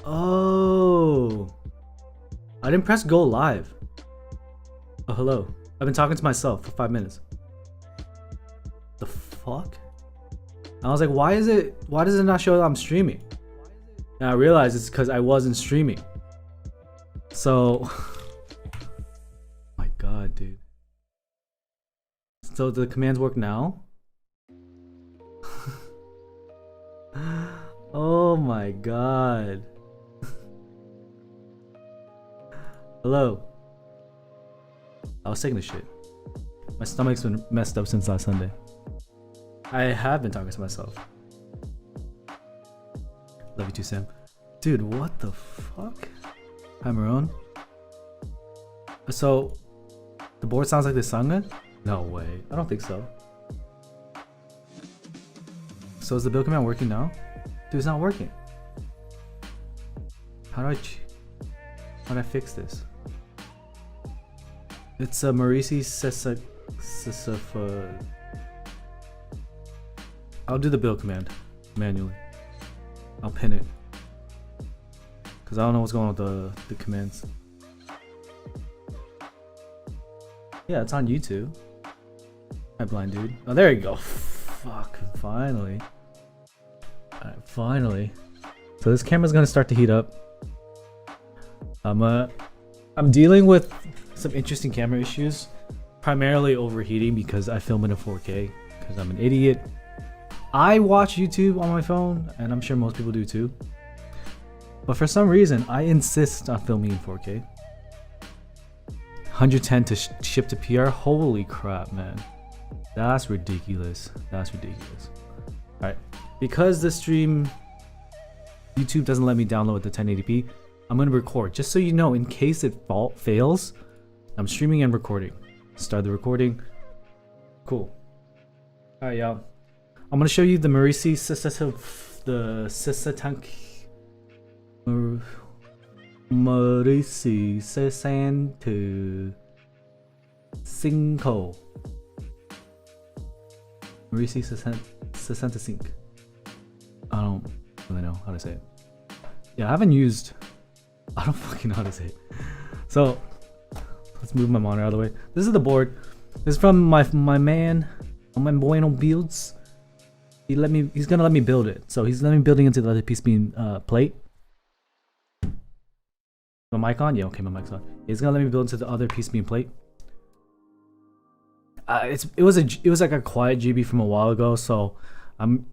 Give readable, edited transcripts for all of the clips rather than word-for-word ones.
Oh, I didn't press go live. Oh, hello. I've been talking to myself for 5 minutes. The fuck? I was like, why does it not show that I'm streaming? And I realized it's because I wasn't streaming. So, my god, dude. So the commands work now? Oh my god. Hello. I was taking a shit. My stomach's been messed up since last Sunday. I have been talking to myself. Love you too, Sam. Dude, what the fuck? Hi, Marone. So, the board sounds like this song? No way. I don't think so. So is the build command working now? Dude, it's not working. How do I fix this? It's a Merisi Sessantacinque. I'll do the build command manually. I'll pin it. Cause I don't know what's going on with the commands. Yeah, it's on YouTube. Hi, blind dude. Oh, there you go. Fuck, finally. Alright, finally. So this camera's gonna start to heat up. I'm dealing with some interesting camera issues. Primarily overheating because I film it in 4K. Because I'm an idiot. I watch YouTube on my phone, and I'm sure most people do too. But for some reason, I insist on filming in 4K. 110 to ship to PR. Holy crap, man. That's ridiculous. That's ridiculous. Alright. Because this stream, YouTube doesn't let me download the 1080p, I'm going to record. Just so you know, in case it fails, I'm streaming and recording. Start the recording. Cool. Alright, y'all. I'm going to show you the Merisi Sessantacinque. Merisi Sessantacinque. Merisi Sessantacinque. I don't really know how to say it. Yeah, I don't fucking know how to say it. So, let's move my monitor out of the way. This is the board. This is from my man, my bueno builds. He's gonna let me build it. So he's letting me building into the other piece being plate. My mic on? Yeah, okay, my mic's on. He's gonna let me build into the other piece being plate. It was like a quiet GB from a while ago, so I'm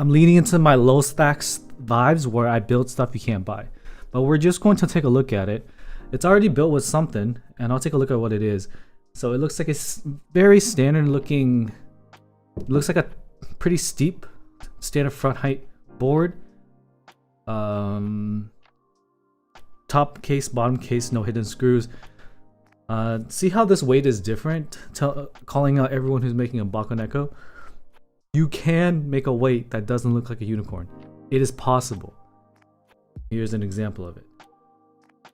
leaning into my low stacks vibes where I build stuff you can't buy. But we're just going to take a look at it. It's already built with something, and I'll take a look at what it is. So it looks like it's very standard looking. It looks like a pretty steep standard front height board. Top case, bottom case, no hidden screws. See how this weight is different? Calling out everyone who's making a Bakoneko. You can make a weight that doesn't look like a unicorn. It is possible. Here's an example of it.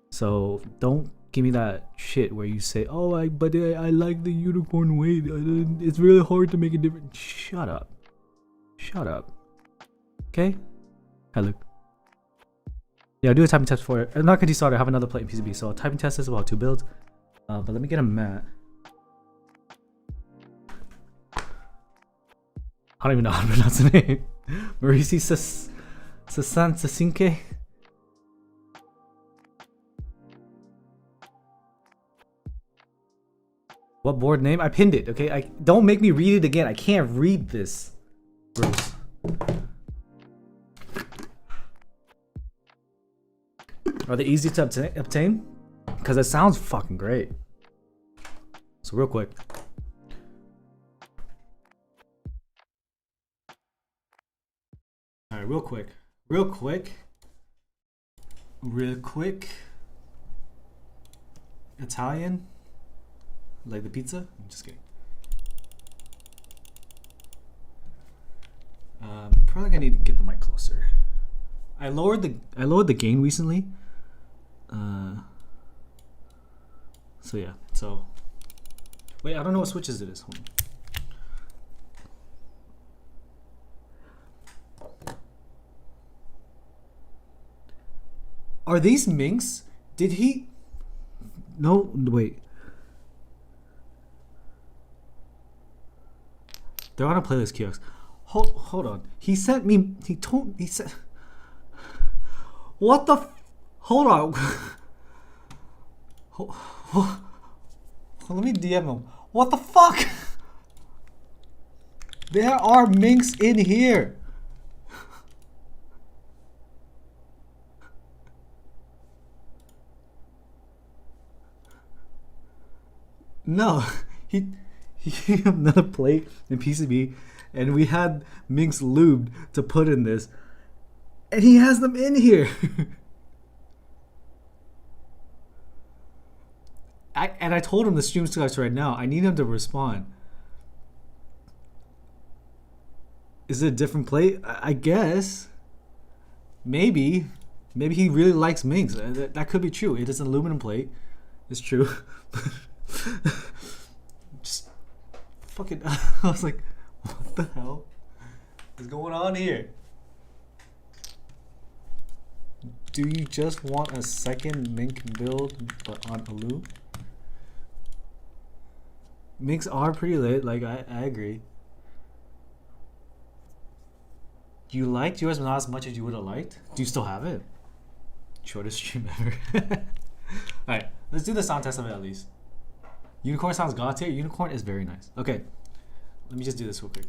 So don't give me that shit where you say, "Oh, I like the unicorn weight. It's really hard to make a difference." Shut up. Shut up. Okay? Hi, Luke. Yeah, I'll do a typing test for it. I'm not gonna destart. I have another plate in PCB, so I'll typing test this about 2 builds. But let me get a mat. I don't even know how to pronounce the name. Merisi Sessantacinque. What board name? I pinned it, okay? Don't make me read it again. I can't read this. Gross. Are they easy to obtain? Because it sounds fucking great. So real quick. Alright, real quick. Italian? Like the pizza? I'm just kidding. Probably gonna need to get the mic closer. I lowered the gain recently. So yeah, so wait, I don't know what switches it is. Hold on. Are these minks? Did he? No, wait. They're on a playlist kiosk. Hold on. He sent me. He said. What the? Hold on. Let me DM him. What the fuck? There are minks in here. No, he gave another plate in PCB, and we had minks lubed to put in this, and he has them in here. I told him the stream starts right now. I need him to respond. Is it a different plate? I guess. Maybe he really likes minks. That could be true. It is an aluminum plate. It's true. Just fucking. I was like, what the hell is going on here? Do you just want a second mink build but on alu? Minks are pretty lit. Like I agree. You liked yours, but not as much as you would have liked. Do you still have it? Shortest stream ever. Alright, let's do the sound test of it at least. Unicorn sounds god tier. Unicorn is very nice. Okay, let me just do this real quick.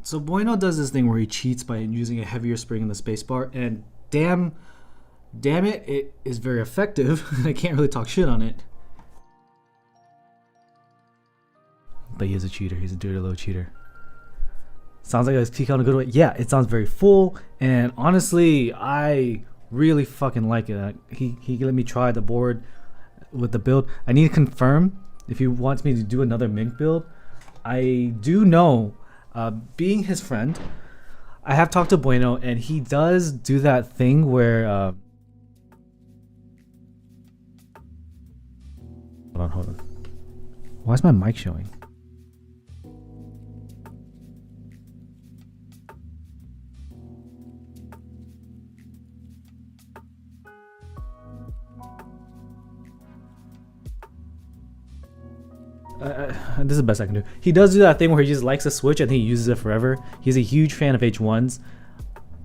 So Bueno does this thing where he cheats by using a heavier spring in the spacebar, and damn it, it is very effective. I can't really talk shit on it. But he is a cheater. He's a dirty little cheater. Sounds like a peak on a good way. Yeah, it sounds very full, and honestly, I really fucking like it. He let me try the board with the build. I need to confirm if he wants me to do another mink build. I do know. Being his friend, I have talked to Bueno, and he does do that thing where hold on. Why is my mic showing? This is the best I can do. He does do that thing where he just likes a switch and he uses it forever. He's a huge fan of H1s.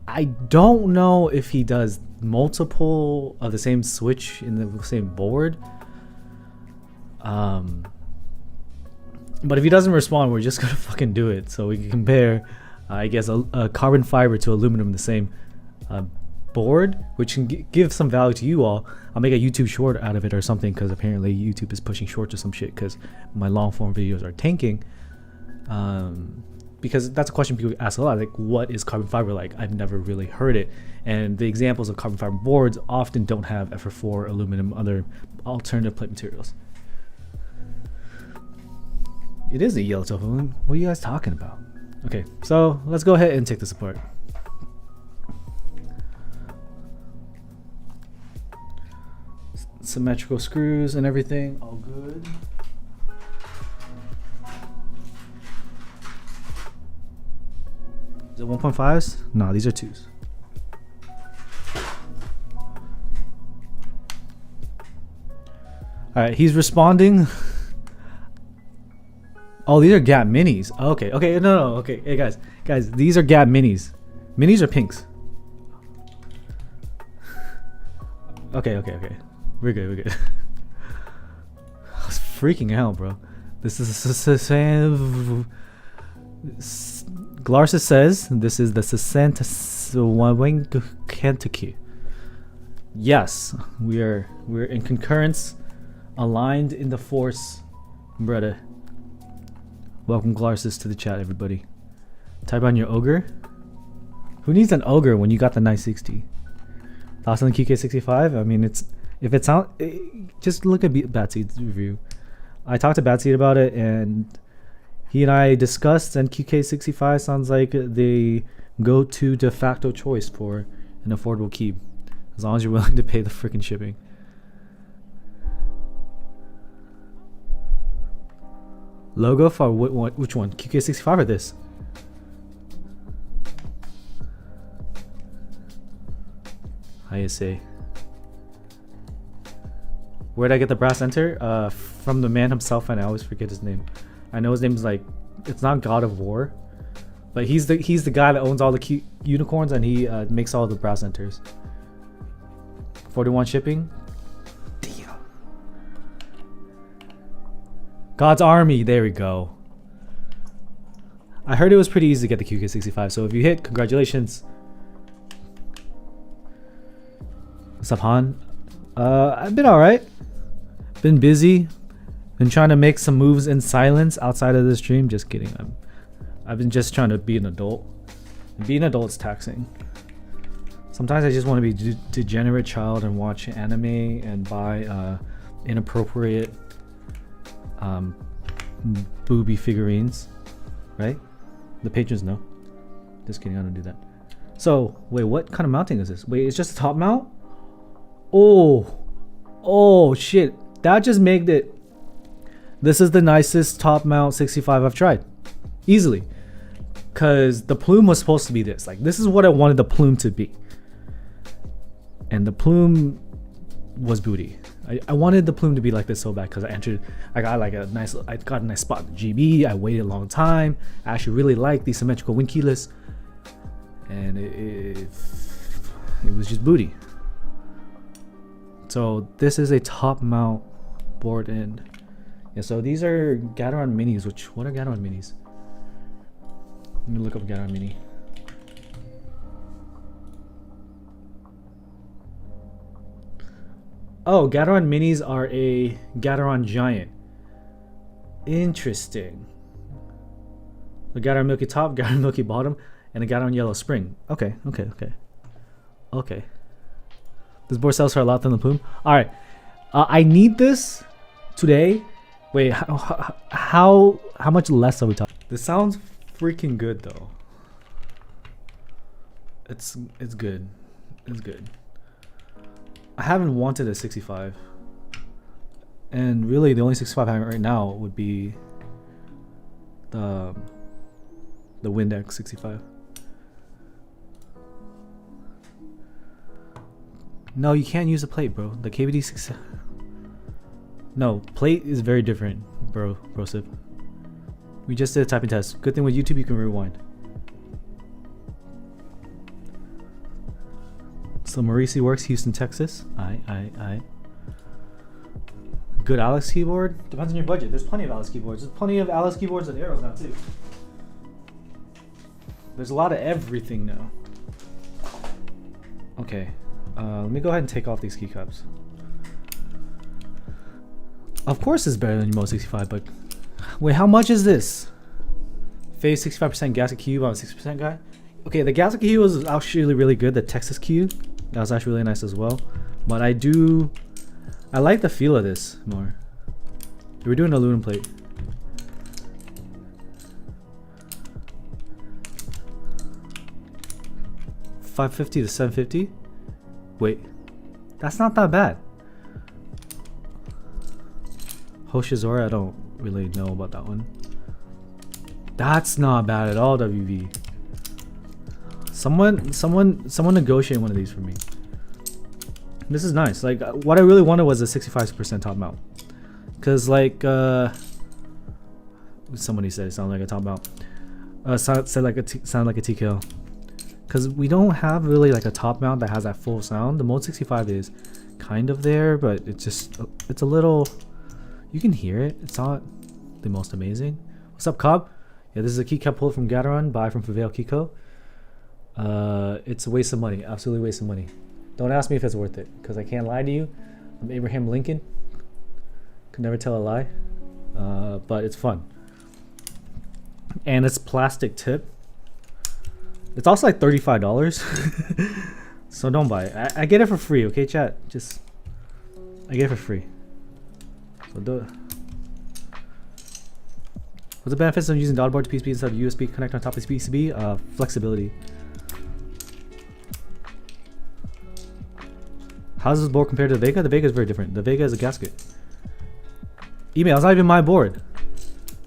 I don't know if he does multiple of the same switch in the same board. But if he doesn't respond, we're just gonna fucking do it. So we can compare, I guess, a carbon fiber to aluminum in the same board, which can give some value to you all. I'll make a YouTube short out of it or something, because apparently YouTube is pushing shorts or some shit because my long form videos are tanking. Because that's a question people ask a lot, like, what is carbon fiber like? I've never really heard it, and the examples of carbon fiber boards often don't have FR4, aluminum, other alternative plate materials. It is a yellow tofu. What are you guys talking about? Okay, so let's go ahead and take this apart. Symmetrical screws and everything, all good. Is it 1.5s? No, these are 2s. Alright, he's responding. Oh, these are Gap Minis. Okay, no, okay. Hey guys, these are Gap Minis. Minis are pinks. Okay. We're good. I was freaking out, bro. This is Glarsis says this is the Sessantacinque. Yes, we're in concurrence, aligned in the force, brother. Welcome Glarsis to the chat, everybody. Type on your ogre. Who needs an ogre when you got the 960? Thoughts on the QK65? I mean, if it's out, just look at Batseed's review. I talked to Batseed about it, and he and I discussed, and QK65 sounds like the go-to de facto choice for an affordable key, as long as you're willing to pay the freaking shipping. Logo for which one? QK65 or this? How you say? Where'd I get the brass enter? From the man himself, and I always forget his name. I know his name's like, it's not God of War, but he's the guy that owns all the unicorns, and he makes all the brass enters. 41 shipping. Damn. God's Army. There we go. I heard it was pretty easy to get the QK65, so if you hit, congratulations. What's up, Han? I've been alright. Been busy. Been trying to make some moves in silence outside of the stream. Just kidding. I've been just trying to be an adult. And being an adult's taxing. Sometimes I just want to be a degenerate child and watch anime and buy inappropriate booby figurines. Right? The patrons know. Just kidding, I don't do that. So, wait, what kind of mounting is this? Wait, it's just a top mount? Oh shit, that just made it. This is the nicest top mount 65 I've tried, easily, because the plume was supposed to be this. Like, this is what I wanted the plume to be, and the plume was booty. I wanted the plume to be like this so bad, because I got a nice spot in GB. I waited a long time. I actually really like the symmetrical wing keyless, and it was just booty. So this is a top mount board end. Yeah, so these are Gateron minis. What are Gateron minis? Let me look up Gateron mini. Oh, Gateron minis are a Gateron giant. Interesting. A Gateron milky top, Gateron milky bottom, and a Gateron yellow spring. Okay. This board sells for a lot than the plume. All right, I need this today. Wait, how much less are we talking? This sounds freaking good though. It's good. It's good. I haven't wanted a 65, and really the only 65 I have right now would be the Windex 65. No, you can't use a plate, bro. The KVD 6. No, plate is very different, bro. Sip. We just did a typing test. Good thing with YouTube you can rewind. So Merisi works, Houston, Texas. Alright. Good Alex keyboard. Depends on your budget. There's plenty of Alex keyboards. There's plenty of Alex keyboards and arrows now too. There's a lot of everything now. Okay. Let me go ahead and take off these keycaps. Of course it's better than your Mo 65, but wait, how much is this? Phase 65% gasket cube on a 60% guy. Okay, the gasket cube was actually really good. The Texas cube, that was actually really nice as well. But I like the feel of this more. We're doing aluminum plate. $550 to $750. Wait, that's not that bad. Hoshizora, I don't really know about that one. That's not bad at all, WV. Someone negotiate one of these for me. This is nice. Like, what I really wanted was a 65% top mount. Cause like somebody said it sounded like a top mount. Sound like a TKL. Cause we don't have really like a top mount that has that full sound. The Mode 65 is kind of there, but it's a little. You can hear it. It's not the most amazing. What's up, Cobb? Yeah, this is a keycap pulled from Gateron, buy from Favale Kiko. It's a waste of money. Absolutely waste of money. Don't ask me if it's worth it, because I can't lie to you. I'm Abraham Lincoln. Could never tell a lie. But it's fun. and it's plastic tip. It's also like $35. So don't buy it. I get it for free, okay, chat? I get it for free. So do it. What's the benefits of using daughterboard to PCB instead of USB connect on top of PCB? Flexibility. How does this board compare to the Vega? The Vega is very different. The Vega is a gasket. Email, it's not even my board.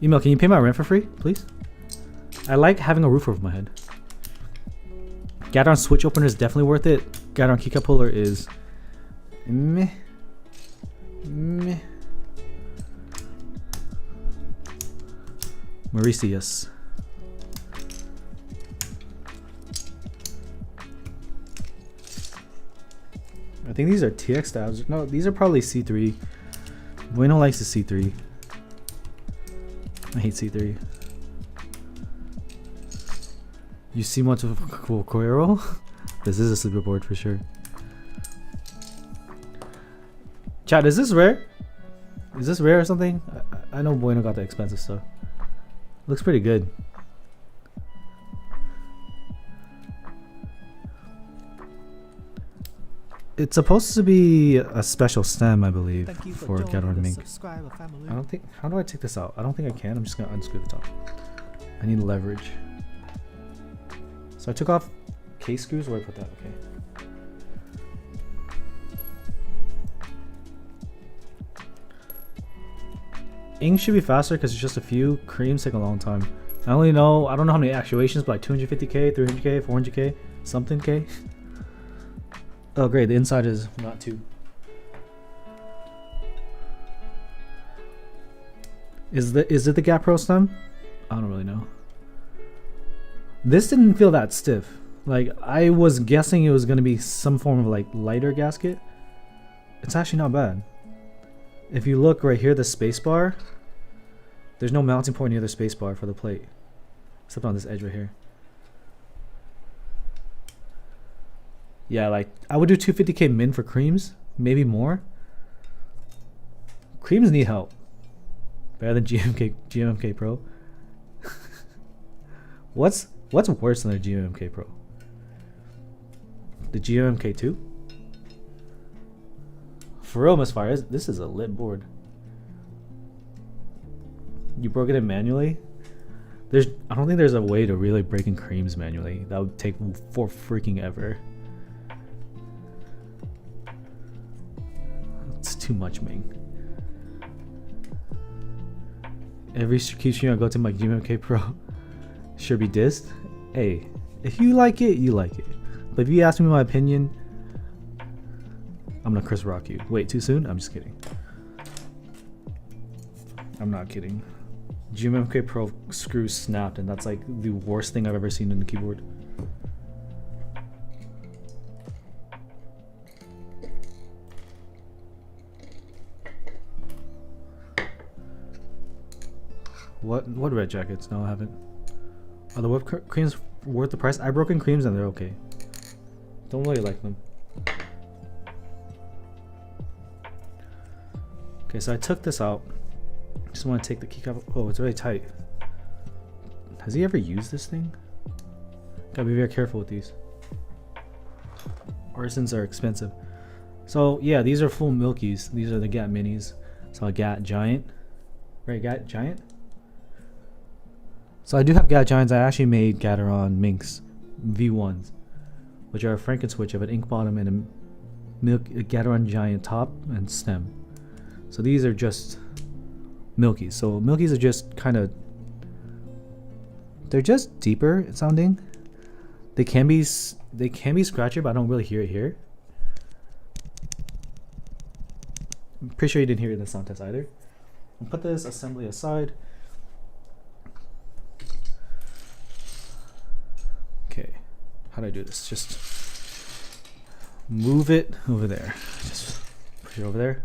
Email, can you pay my rent for free, please? I like having a roof over my head. Gateron switch opener is definitely worth it. Gateron keycap puller is meh. Meh. Merisi, yes. I think these are TX stabs. No, these are probably C3. Bueno likes the C3. I hate C3. You see much of Coero? This is a sleeper board for sure. Chat, is this rare? Is this rare or something? I know Bueno got the expensive stuff. Looks pretty good. It's supposed to be a special stem, I believe, for Gateron Mink. I don't think. How do I take this out? I don't think I can. I'm just gonna unscrew the top. I need leverage. So I took off case screws. Where do I put that? Okay. Ink should be faster because it's just a few. Creams take a long time. I don't know how many actuations, but like 250k, 300k, 400k, something k. Oh great, the inside is not too. Is it the Gap Pro stem? I don't really know. This didn't feel that stiff. Like I was guessing it was gonna be some form of like lighter gasket. It's actually not bad. If you look right here, the space bar, there's no mounting point near the space bar for the plate, except on this edge right here. Yeah, like I would do 250k min for creams, maybe more. Creams need help. Better than GMMK Pro. What's worse than the GMMK Pro? The GMMK 2? For real, Misfire, this is a lit board. You broke it in manually? I don't think there's a way to really break in creams manually. That would take for freaking ever. It's too much, Ming. Every key stream I go to my GMMK Pro should be dissed. Hey, if you like it, you like it. But if you ask me my opinion, I'm gonna Chris Rock you. Wait, too soon? I'm just kidding. I'm not kidding. GMMK Pro screw snapped, and that's like the worst thing I've ever seen in the keyboard. What red jackets? No, I haven't. Are the whipped creams worth the price? I broke in creams and they're okay. Don't really like them. Okay, so I took this out. Just want to take the keycap. Oh, it's really tight. Has he ever used this thing? Gotta be very careful with these. Arsons are expensive. So yeah, these are full Milkies. These are the GAT Minis. So a GAT Giant. Right, GAT Giant? So I do have GAT Giants. I actually made Gateron Minks V1s, which are a Frankenswitch of an ink bottom and a Gateron Giant top and stem. So these are just Milkies. So Milkies are just kind of, they're just deeper sounding. They can be scratchy, but I don't really hear it here. I'm pretty sure you didn't hear it in the sound test either. I'll put this assembly aside. Okay, how do I do this? Just move it over there. Just push it over there.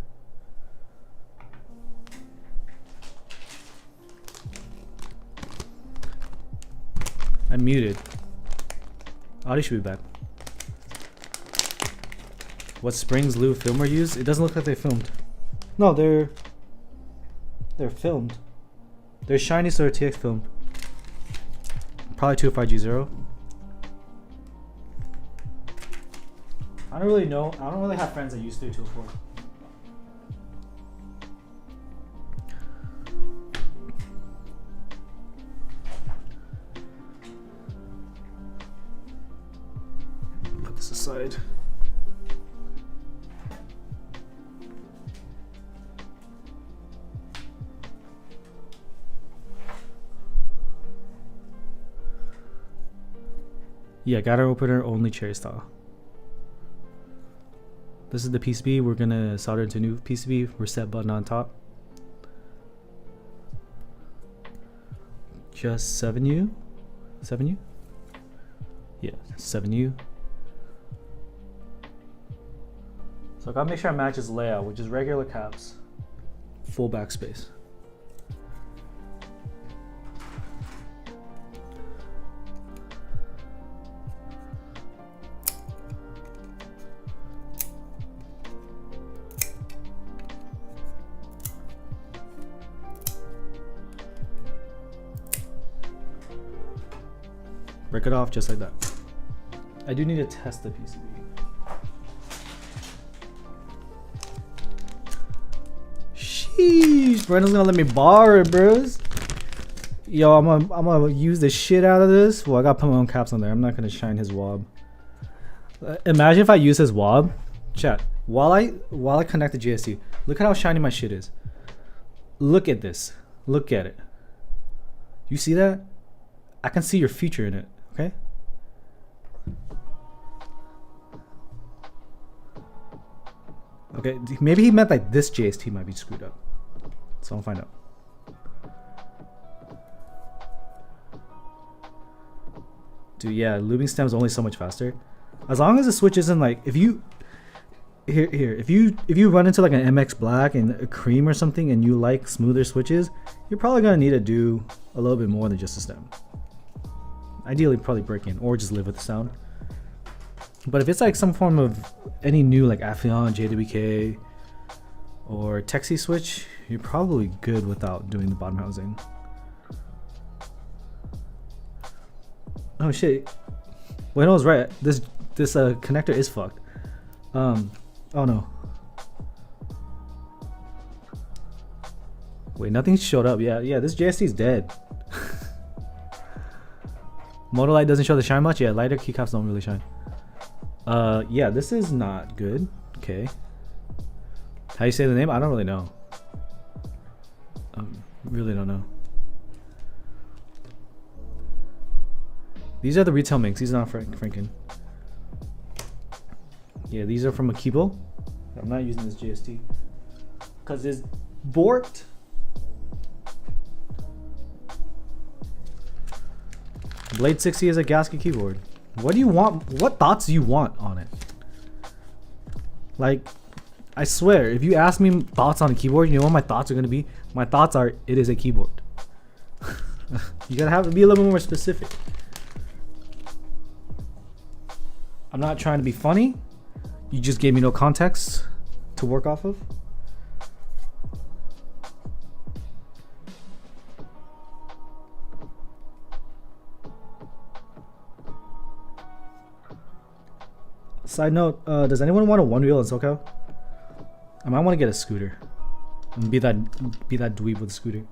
I'm muted. Audio should be back. What springs Lou Filmer used? It doesn't look like they filmed. No, they're filmed. They're shiny, so they're TX filmed. Probably 205G0. I don't really know. I don't really have friends that use 3204. Put this aside. Yeah, got our opener only cherry style. This is the PCB. We're gonna solder into new PCB. Reset button on top. Just 7U. 7U? Yeah, 7U. So I gotta make sure I match his layout, which is regular caps, full backspace. Break it off just like that. I do need to test the PCB. Sheesh, Brandon's gonna let me borrow it, bros. Yo, I'm gonna use the shit out of this. Well, I gotta put my own caps on there. I'm not gonna shine his wob. Imagine if I use his wob. Chat. While I connect the GST, look at how shiny my shit is. Look at this. Look at it. You see that? I can see your future in it. Okay. Okay, maybe he meant like this JST might be screwed up. So I'll find out. Dude, yeah, lubing stem's only so much faster. As long as the switch isn't like, if you if you run into like an MX Black and a cream or something and you like smoother switches, you're probably gonna need to do a little bit more than just a stem. Ideally, probably break in or just live with the sound. But if it's like some form of any new like Apheon, JWK, or Texie switch, you're probably good without doing the bottom housing. Oh shit! Wait, no, I was right. This connector is fucked. Oh no. Wait, nothing showed up. Yeah, this JST is dead. Motor light doesn't show the shine much. Yeah, lighter keycaps don't really shine. Yeah, this is not good. Okay. How you say the name? I don't really know. Really don't know. These are the retail minks. These are not Franken. Yeah, these are from Akibo. I'm not using this JST because it's borked. Blade 60 is a gasket keyboard. What do you want? What thoughts do you want on it? Like, I swear, if you ask me thoughts on a keyboard, you know what my thoughts are gonna be? My thoughts are, it is a keyboard. You gotta have to be a little more specific. I'm not trying to be funny. You just gave me no context to work off of. Side note, does anyone want a one wheel in SoCal? I might want to get a scooter and be that dweeb with a scooter.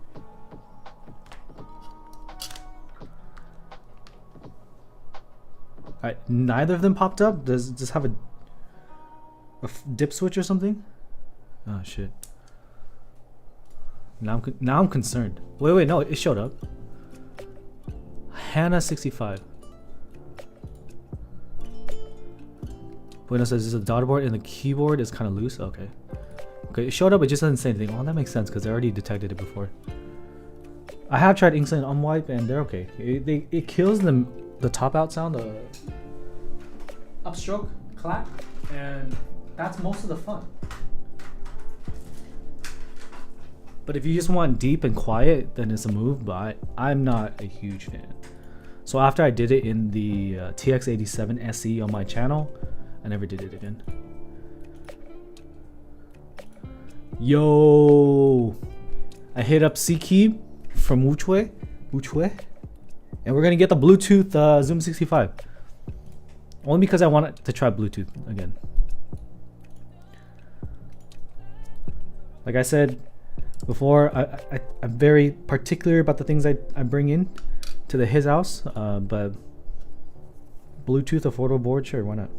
Alright, neither of them popped up. Does it just have a dip switch or something? Oh shit. Now I'm concerned. Wait, no, it showed up. Hannah 65. Bueno says there's a daughter board and the keyboard is kind of loose. Okay, it showed up. It just doesn't say anything. Oh, that makes sense because I already detected it before. I have tried Inksley and Unwipe and they're okay. It kills the top out sound, the upstroke clap, and that's most of the fun. But if you just want deep and quiet, then it's a move. But I'm not a huge fan. So after I did it in the TX87 SE on my channel, I never did it again. Yo, I hit up C-Key from Wuchue. And we're gonna get the Bluetooth Zoom 65. Only because I wanted to try Bluetooth again. Like I said before, I'm very particular about the things I bring in to his house, but Bluetooth affordable board, sure, why not?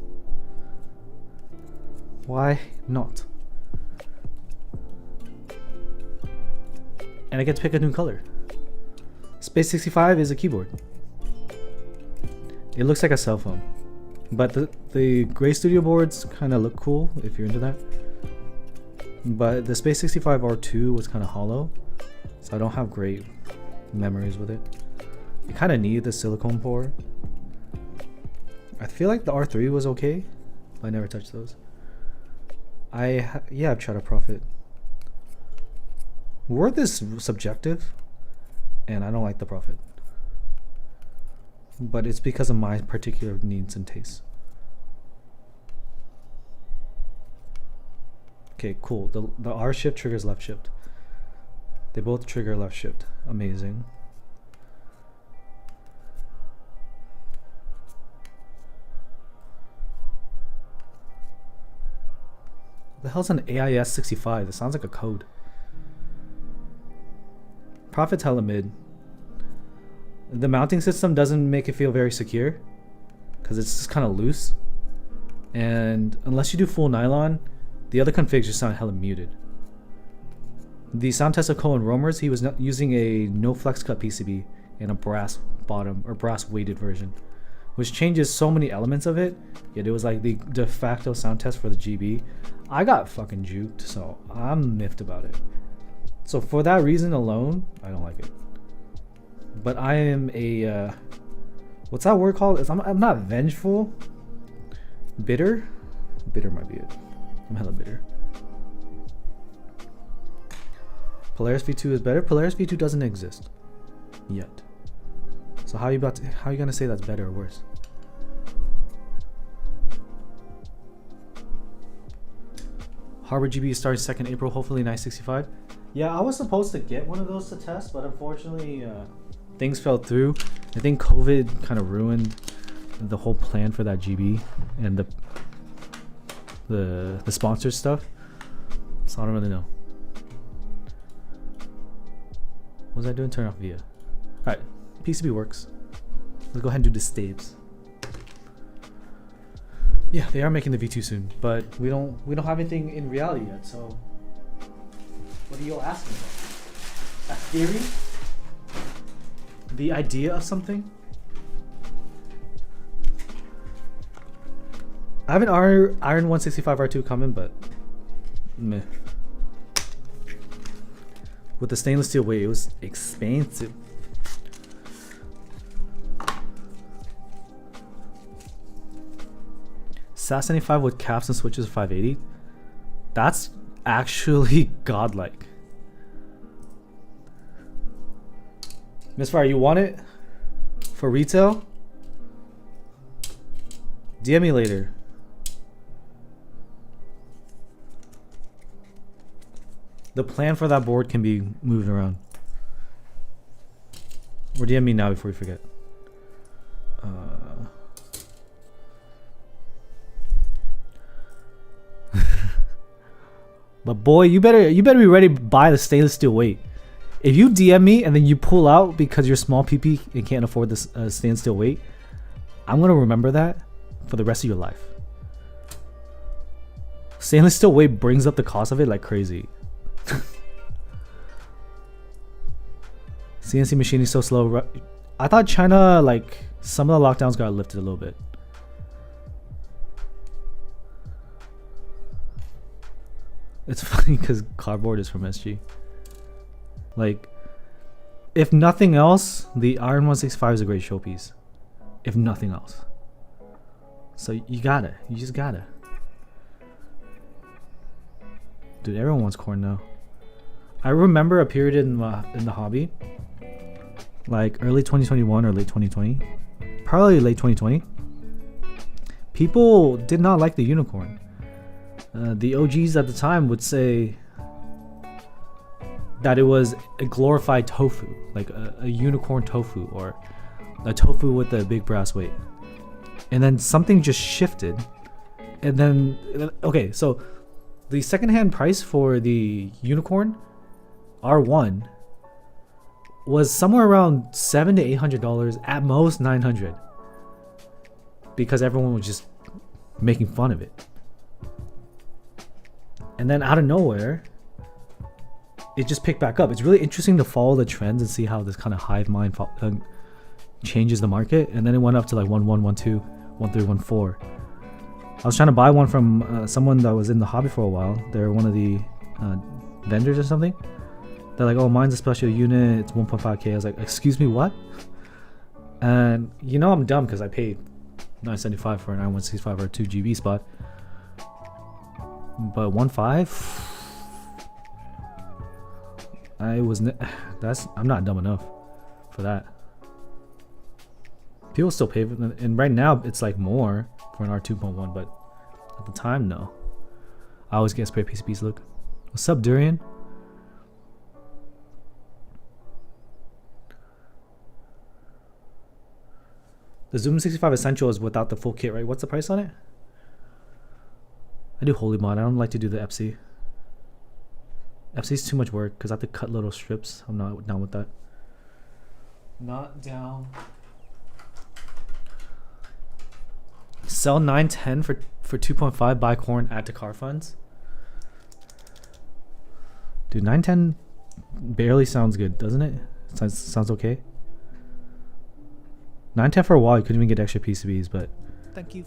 Why not? And I get to pick a new color. Space 65 is a keyboard. It looks like a cell phone, but the Gray Studio boards kind of look cool if you're into that. But the Space 65 R2 was kind of hollow, so I don't have great memories with it. You kind of need the silicone pore. I feel like the R3 was okay, but I never touched those. Yeah, I've tried a Profit. Worth is subjective, and I don't like the Profit. But it's because of my particular needs and tastes. Okay, cool. The R shift triggers left shift. They both trigger left shift. Amazing. The hell's an AIS 65? That sounds like a code. Profit's hella mid. The mounting system doesn't make it feel very secure because it's just kind of loose. And unless you do full nylon, the other configs just sound hella muted. The sound test of Colin Romers, he was not using a no flex cut PCB and a brass bottom or brass weighted version, which changes so many elements of it. Yet it was like the de facto sound test for the GB. I got fucking juked, so I'm miffed about it. So for that reason alone, I don't like it. But I am a what's that word called? I'm not vengeful. Bitter? Bitter might be it. I'm hella bitter. Polaris V2 is better. Polaris V2 doesn't exist yet. So how are you gonna say that's better or worse? Harbor GB starts 2nd April. Hopefully nice 65. Yeah, I was supposed to get one of those to test, but unfortunately things fell through. I think COVID kind of ruined the whole plan for that GB and the sponsored stuff. So I don't really know. What was I doing? Turn off VIA. Alright, PCB works. Let's go ahead and do the staves. Yeah, they are making the V2 soon, but we don't have anything in reality yet, so what are you all asking about? A theory? The idea of something? I have an Iron 165 R2 coming, but meh. With the stainless steel weight, it was expensive. SAS75 with caps and switches 580. That's actually godlike. Misfire, you want it for retail? DM me later. The plan for that board can be moved around. Or DM me now before we forget. But boy, you better be ready to buy the stainless steel weight. If you DM me and then you pull out because you're small PP and can't afford this stainless steel weight, I'm gonna remember that for the rest of your life. Stainless steel weight brings up the cost of it like crazy. CNC machining is so slow. I thought China, like, some of the lockdowns got lifted a little bit. It's funny because cardboard is from SG. Like, if nothing else, the Iron 165 is a great showpiece. If nothing else. So you just gotta. Dude, everyone wants corn now. I remember a period in the hobby, like early 2021 or late 2020, probably late 2020. People did not like the unicorn. The OGs at the time would say that it was a glorified tofu, like a unicorn tofu, or a tofu with a big brass weight. And then something just shifted. And then, okay, so the secondhand price for the unicorn R1 was somewhere around $700 to $800, at most $900, because everyone was just making fun of it. And then out of nowhere, it just picked back up. It's really interesting to follow the trends and see how this kind of hive mind changes the market. And then it went up to like 1112, 1314. I was trying to buy one from someone that was in the hobby for a while. They're one of the vendors or something. They're like, oh, mine's a special unit, it's 1.5k. I was like, excuse me, what? And you know I'm dumb because I paid $975 for an i165 or a 2GB spot. But 1.5, I'm not dumb enough for that. People still pay for it, and right now it's like more for an R2.1, but at the time, no. I always get spray PCBs. Look, what's up, Durian? The Zoom 65 Essential is without the full kit, right? What's the price on it? I do Holy Mod. I don't like to do the FC. FC is too much work because I have to cut little strips. I'm not down with that. Not down. Sell 910 for 2.5. Buy corn. Add to car funds. Dude, 910 barely sounds good, doesn't it? Sounds okay. 910 for a while, you couldn't even get extra PCBs, but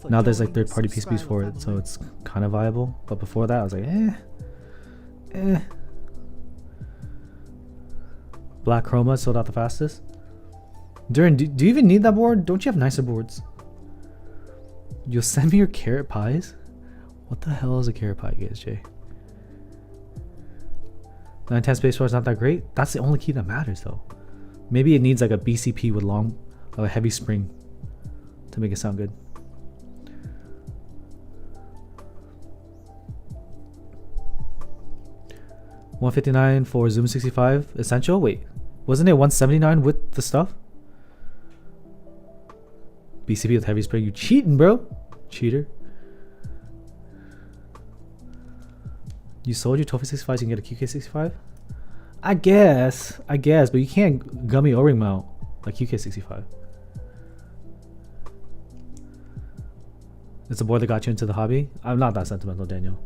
now there's like third-party PCBs for it, so it's kind of viable. But before that, I was like, eh. Black Chroma sold out the fastest. Durin, do you even need that board? Don't you have nicer boards? You'll send me your carrot pies? What the hell is a carrot pie, GSJ? 910 space bar is not that great. That's the only key that matters, though. Maybe it needs like a BCP with a heavy spring to make it sound good. $159 for Zoom 65 Essential. Wait, wasn't it $179 with the stuff? BCP with heavy spring. You cheating, bro? Cheater. You sold your Tofu 65 so you can get a QK 65? I guess, but you can't gummy O-ring mount like QK 65. It's the board that got you into the hobby. I'm not that sentimental, Daniel.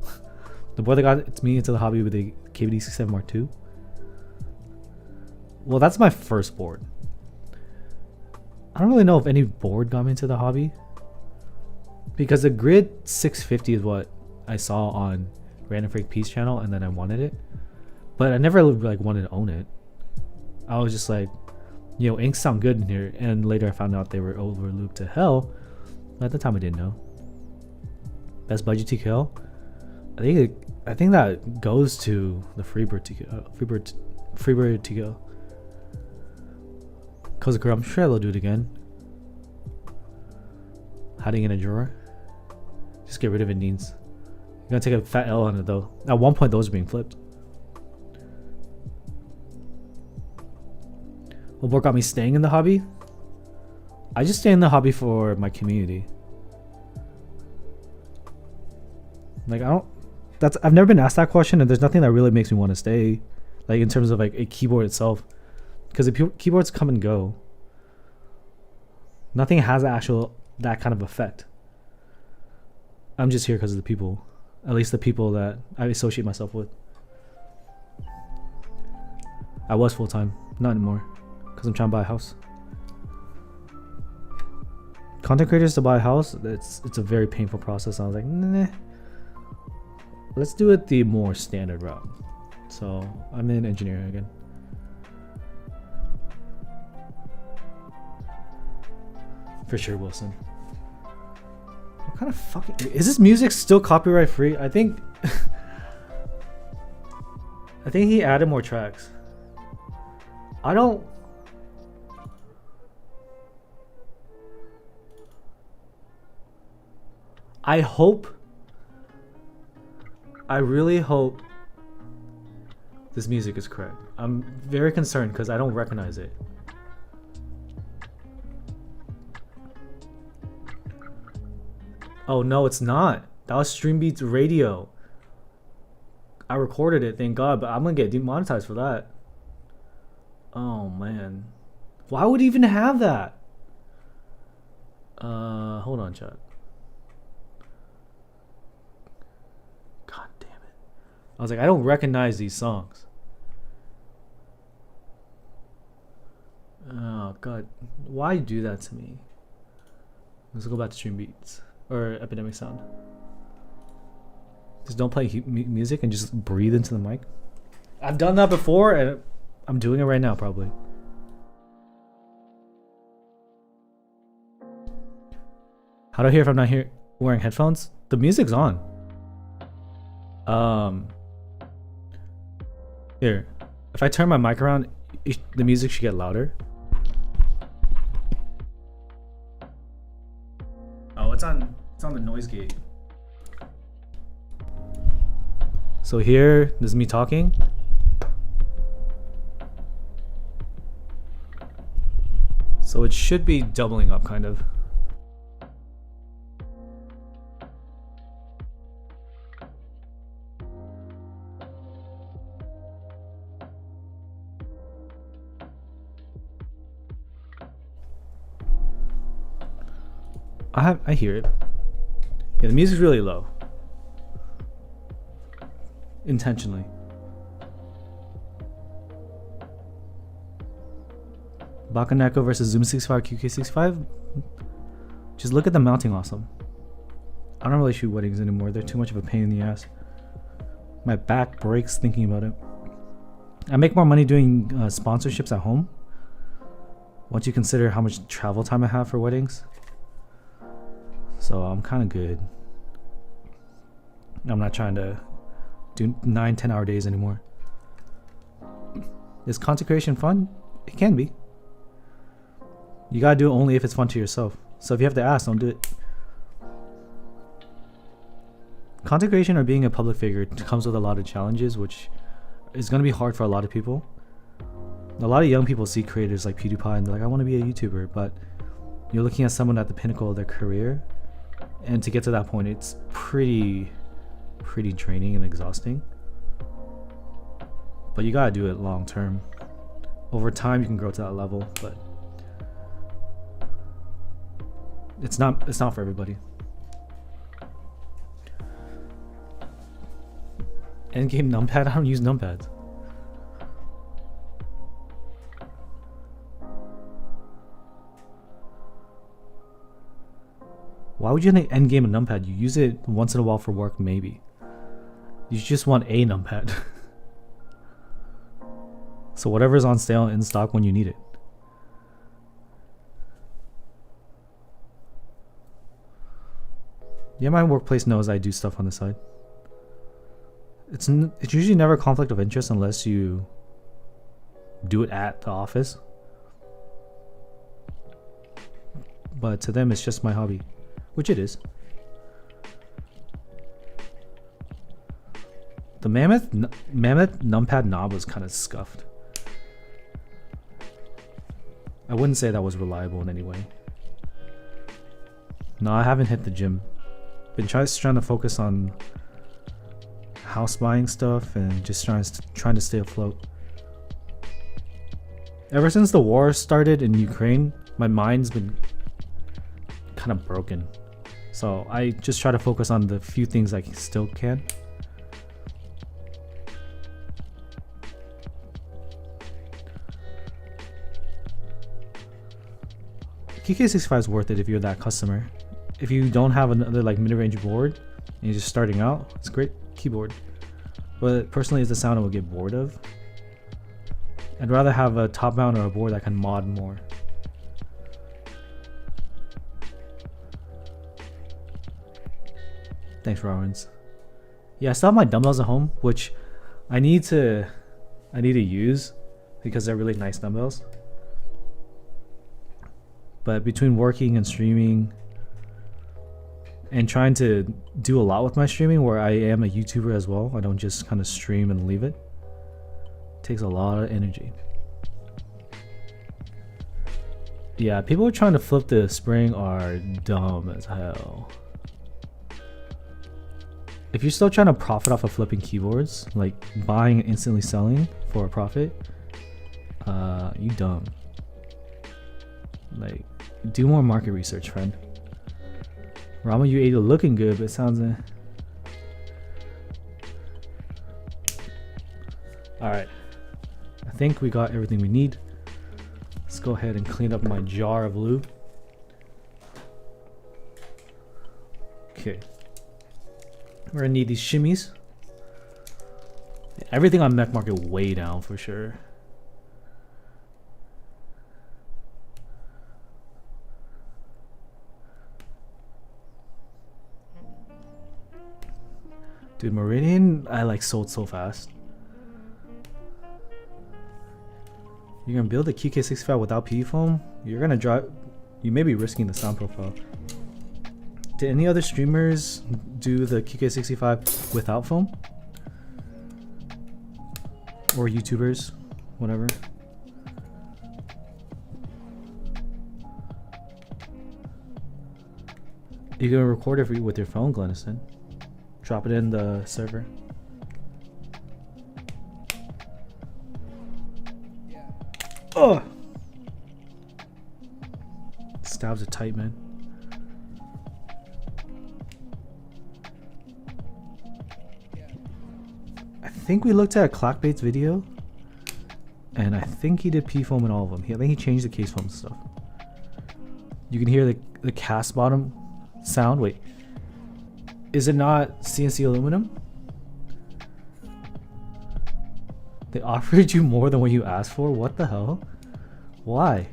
The board that got me into the hobby with the KVD 67 Mark II. Well, that's my first board. I don't really know if any board got me into the hobby, because the Grid 650 is what I saw on Random Freak Peace channel, and then I wanted it, but I never like wanted to own it. I was just like, you know, inks sound good in here, and later I found out they were overlooped to hell. But at the time I didn't know. Best budget TKL. I think that goes to the Freebird TKL. Freebird TKL. Kozakura, I'm sure they'll do it again. Hiding in a drawer. Just get rid of it, Neens. You're gonna take a fat L on it though. At one point those are being flipped. What got me staying in the hobby? I just stay in the hobby for my community. Like I've never been asked that question, and there's nothing that really makes me want to stay, like in terms of like a keyboard itself, because the keyboards come and go. Nothing has that kind of effect. I'm just here because of the people, at least the people that I associate myself with. I was full-time, not anymore, because I'm trying to buy a house. Content creators to buy a house, it's a very painful process. I was like, nah. Let's do it the more standard route. So I'm in engineering again. For sure, Wilson. What kind of fucking... Is this music still copyright free? I think... I think he added more tracks. I don't... I really hope this music is correct. I'm very concerned because I don't recognize it. Oh no, it's not. That was Streambeats Radio. I recorded it, thank God, but I'm gonna get demonetized for that. Oh man. Why would he even have that? Hold on, chat. God damn it. I was like, I don't recognize these songs. Oh god. Why do that to me? Let's go back to Stream Beats. Or Epidemic Sound. Just don't play music and just breathe into the mic. I've done that before and I'm doing it right now probably. How do I hear if I'm not wearing headphones? The music's on. Here. If I turn my mic around, the music should get louder. Oh, it's on the noise gate. So here, this is me talking. So it should be doubling up kind of. I hear it. Yeah, the music's really low. Intentionally. Bakaneko versus Zoom 65 QK65. Just look at the mounting awesome. I don't really shoot weddings anymore. They're too much of a pain in the ass. My back breaks thinking about it. I make more money doing sponsorships at home. Once you consider how much travel time I have for weddings. So I'm kind of good. I'm not trying to do 9-10 hour days anymore. Is content creation fun? It can be. You gotta do it only if it's fun to yourself. So if you have to ask, don't do it. Content creation or being a public figure comes with a lot of challenges, which is gonna be hard for a lot of people. A lot of young people see creators like PewDiePie and they're like, I want to be a YouTuber, but you're looking at someone at the pinnacle of their career, and to get to that point, it's pretty draining and exhausting. But you gotta do it long term. Over time, you can grow to that level, but it's not for everybody. Endgame numpad? I don't use numpads. Why would you need endgame a numpad? You use it once in a while for work, maybe. You just want a numpad. So whatever's on sale in stock when you need it. Yeah, my workplace knows I do stuff on the side. It's usually never a conflict of interest unless you do it at the office. But to them, it's just my hobby. Which it is. The mammoth numpad knob was kind of scuffed. I wouldn't say that was reliable in any way. No, I haven't hit the gym. Been trying to focus on house buying stuff and just trying to stay afloat. Ever since the war started in Ukraine, my mind's been kind of broken. So I just try to focus on the few things I still can. KK65 is worth it if you're that customer. If you don't have another like mid-range board and you're just starting out, it's a great keyboard. But personally, it's a sound I would get bored of. I'd rather have a top mount or a board that can mod more. Thanks, Rollins. Yeah, I still have my dumbbells at home, which I need to use because they're really nice dumbbells. But between working and streaming and trying to do a lot with my streaming, where I am a YouTuber as well, I don't just kind of stream and leave it. It takes a lot of energy. Yeah, people who are trying to flip the spring are dumb as hell. if you're still trying to profit off of flipping keyboards, like buying and instantly selling for a profit, you dumb. Like, do more market research, friend. Rama, you ate it looking good, but it sounds Alright. I think we got everything we need. Let's go ahead and clean up my jar of lube. Okay. We're gonna need these shimmies. Everything on Mech Market way down for sure. Dude, Meridian, I like sold so fast. You're gonna build a QK65 without PE foam? You're gonna drive. You may be risking the sound profile. Did any other streamers do the QK65 without foam? Or YouTubers, whatever. You can record it with your phone, Glenison. Drop it in the server. Oh! Stabs are tight, man. I think we looked at a Clockbait's video, and I think he did P-foam in all of them. I think he changed the case foam stuff. You can hear the cast bottom sound. Wait. Is it not CNC aluminum? They offered you more than what you asked for? What the hell? Why?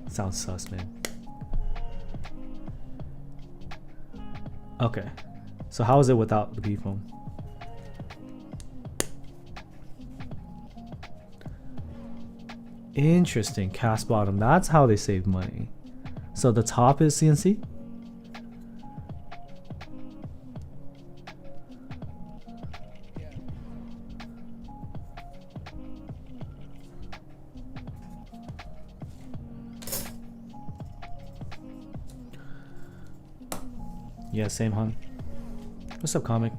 Sounds sus, man. Okay. So how is it without the P-foam? Interesting. Cast bottom. That's how they save money. So the top is CNC? Yeah, same, hon. What's up, comic?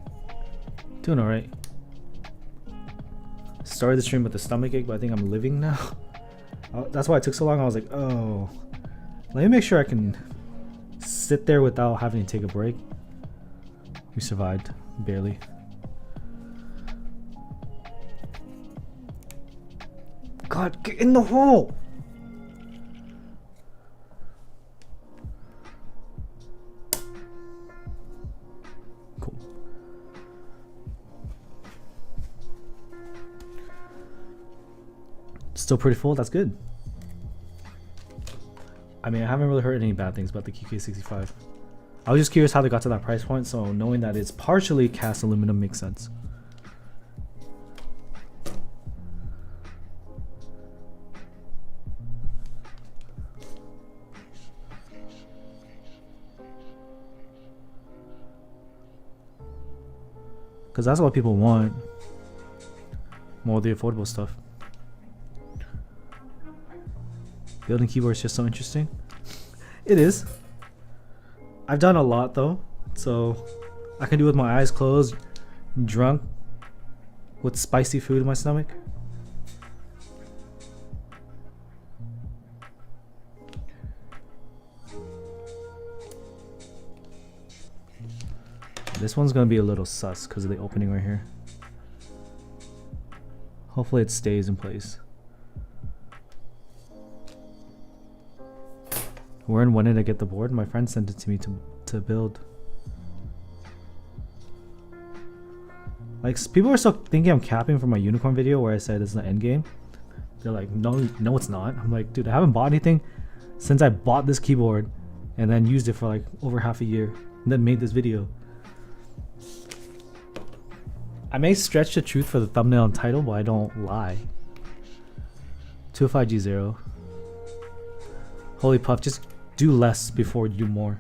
Doing alright. Started the stream with a stomach ache, but I think I'm living now. That's why it took so long. I was like, oh, let me make sure I can sit there without having to take a break. We survived, barely. God, get in the hole! Cool. Still pretty full, that's good. I mean, I haven't really heard any bad things about the QK65. I was just curious how they got to that price point, so knowing that it's partially cast aluminum makes sense. Because that's what people want. More of the affordable stuff. Building keyboards is just so interesting. It is. I've done a lot though, so I can do it with my eyes closed, drunk, with spicy food in my stomach. This one's gonna be a little sus because of the opening right here. Hopefully it stays in place. When did I get the board? My friend sent it to me to build. Like, people are still thinking I'm capping for my unicorn video where I said it's the end game. They're like, no, it's not. I'm like, dude, I haven't bought anything since I bought this keyboard and then used it for like over half a year and then made this video. I may stretch the truth for the thumbnail and title, but I don't lie. 205G0. Holy Puff, just do less before you do more.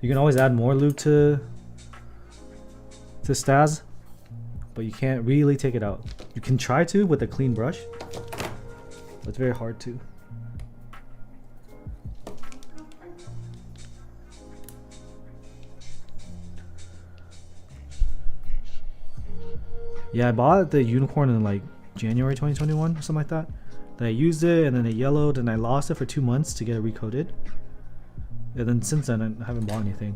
You can always add more lube to Staz, but you can't really take it out. You can try to with a clean brush, but it's very hard to. Yeah, I bought the unicorn in like January 2021 or something like that. Then I used it and then it yellowed and I lost it for 2 months to get it recoded. And then since then I haven't bought anything.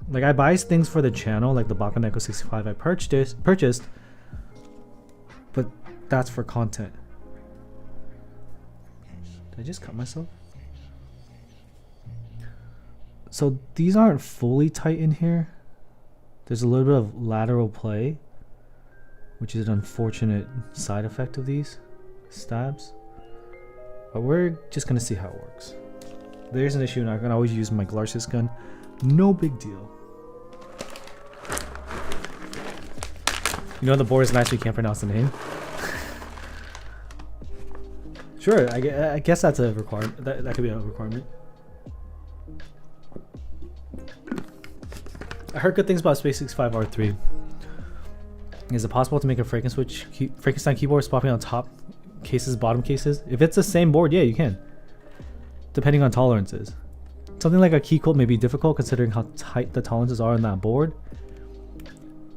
Like I buy things for the channel, like the Bakaneko 65 I purchased, but that's for content. Did I just cut myself? So these aren't fully tight in here. There's a little bit of lateral play, which is an unfortunate side effect of these stabs. But we're just gonna see how it works. There's an issue and I can always use my Glarsis gun. No big deal. You know the board is nice, we can't pronounce the name. Sure, I guess that's a requirement. That could be a requirement. I heard good things about Space 65 R3. Is it possible to make a Frankenstein keyboard swapping on top cases, bottom cases? If it's the same board, yeah, you can. Depending on tolerances. Something like a key coat may be difficult considering how tight the tolerances are on that board.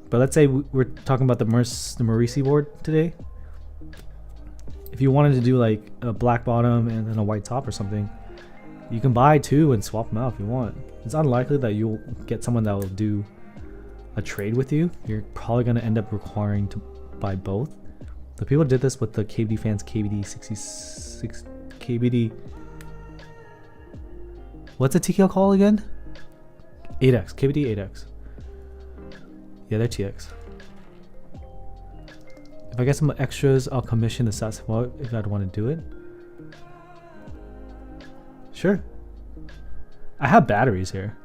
But let's say we're talking about the Merisi board today. If you wanted to do like a black bottom and then a white top or something, you can buy two and swap them out if you want. It's unlikely that you'll get someone that will do a trade with you. You're probably going to end up requiring to buy both. The people did this with the KBD fans KBD 66 KBD. What's the TKL call again? 8X, KBD 8X. Yeah, they're TX. If I get some extras, I'll commission the stats if I'd want to do it. Sure. I have batteries here.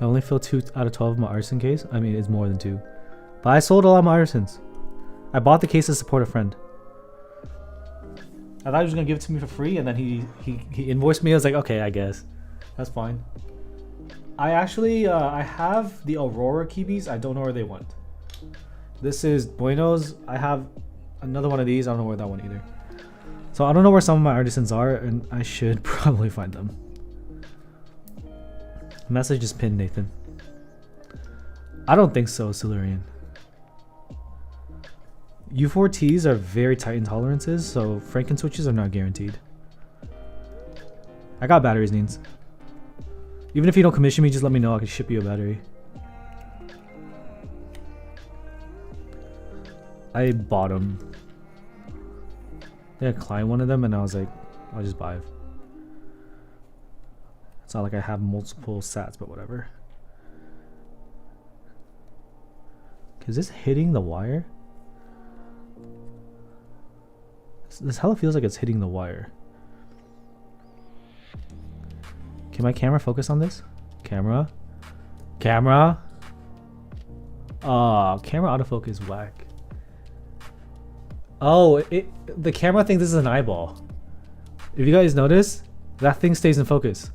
I only fill 2 out of 12 of my artisan case. I mean, it's more than 2. But I sold a lot of my artisans. I bought the case to support a friend. I thought he was going to give it to me for free, and then he invoiced me. I was like, okay, I guess. That's fine. I actually, I have the Aurora keys. I don't know where they went. This is Bueno's. I have another one of these. I don't know where that one either. So I don't know where some of my artisans are, and I should probably find them. Message is pinned, Nathan. I don't think so, Silurian. U4Ts are very tight in tolerances, so Franken switches are not guaranteed. I got batteries, Neens. Even if you don't commission me, just let me know. I can ship you a battery. I bought them. They had client one of them, and I was like, I'll just buy it. It's not like I have multiple sats, but whatever. Is this hitting the wire? This hella feels like it's hitting the wire. Can my camera focus on this? Camera? Camera? Oh, camera autofocus is whack. Oh, the camera thinks this is an eyeball. If you guys notice, that thing stays in focus.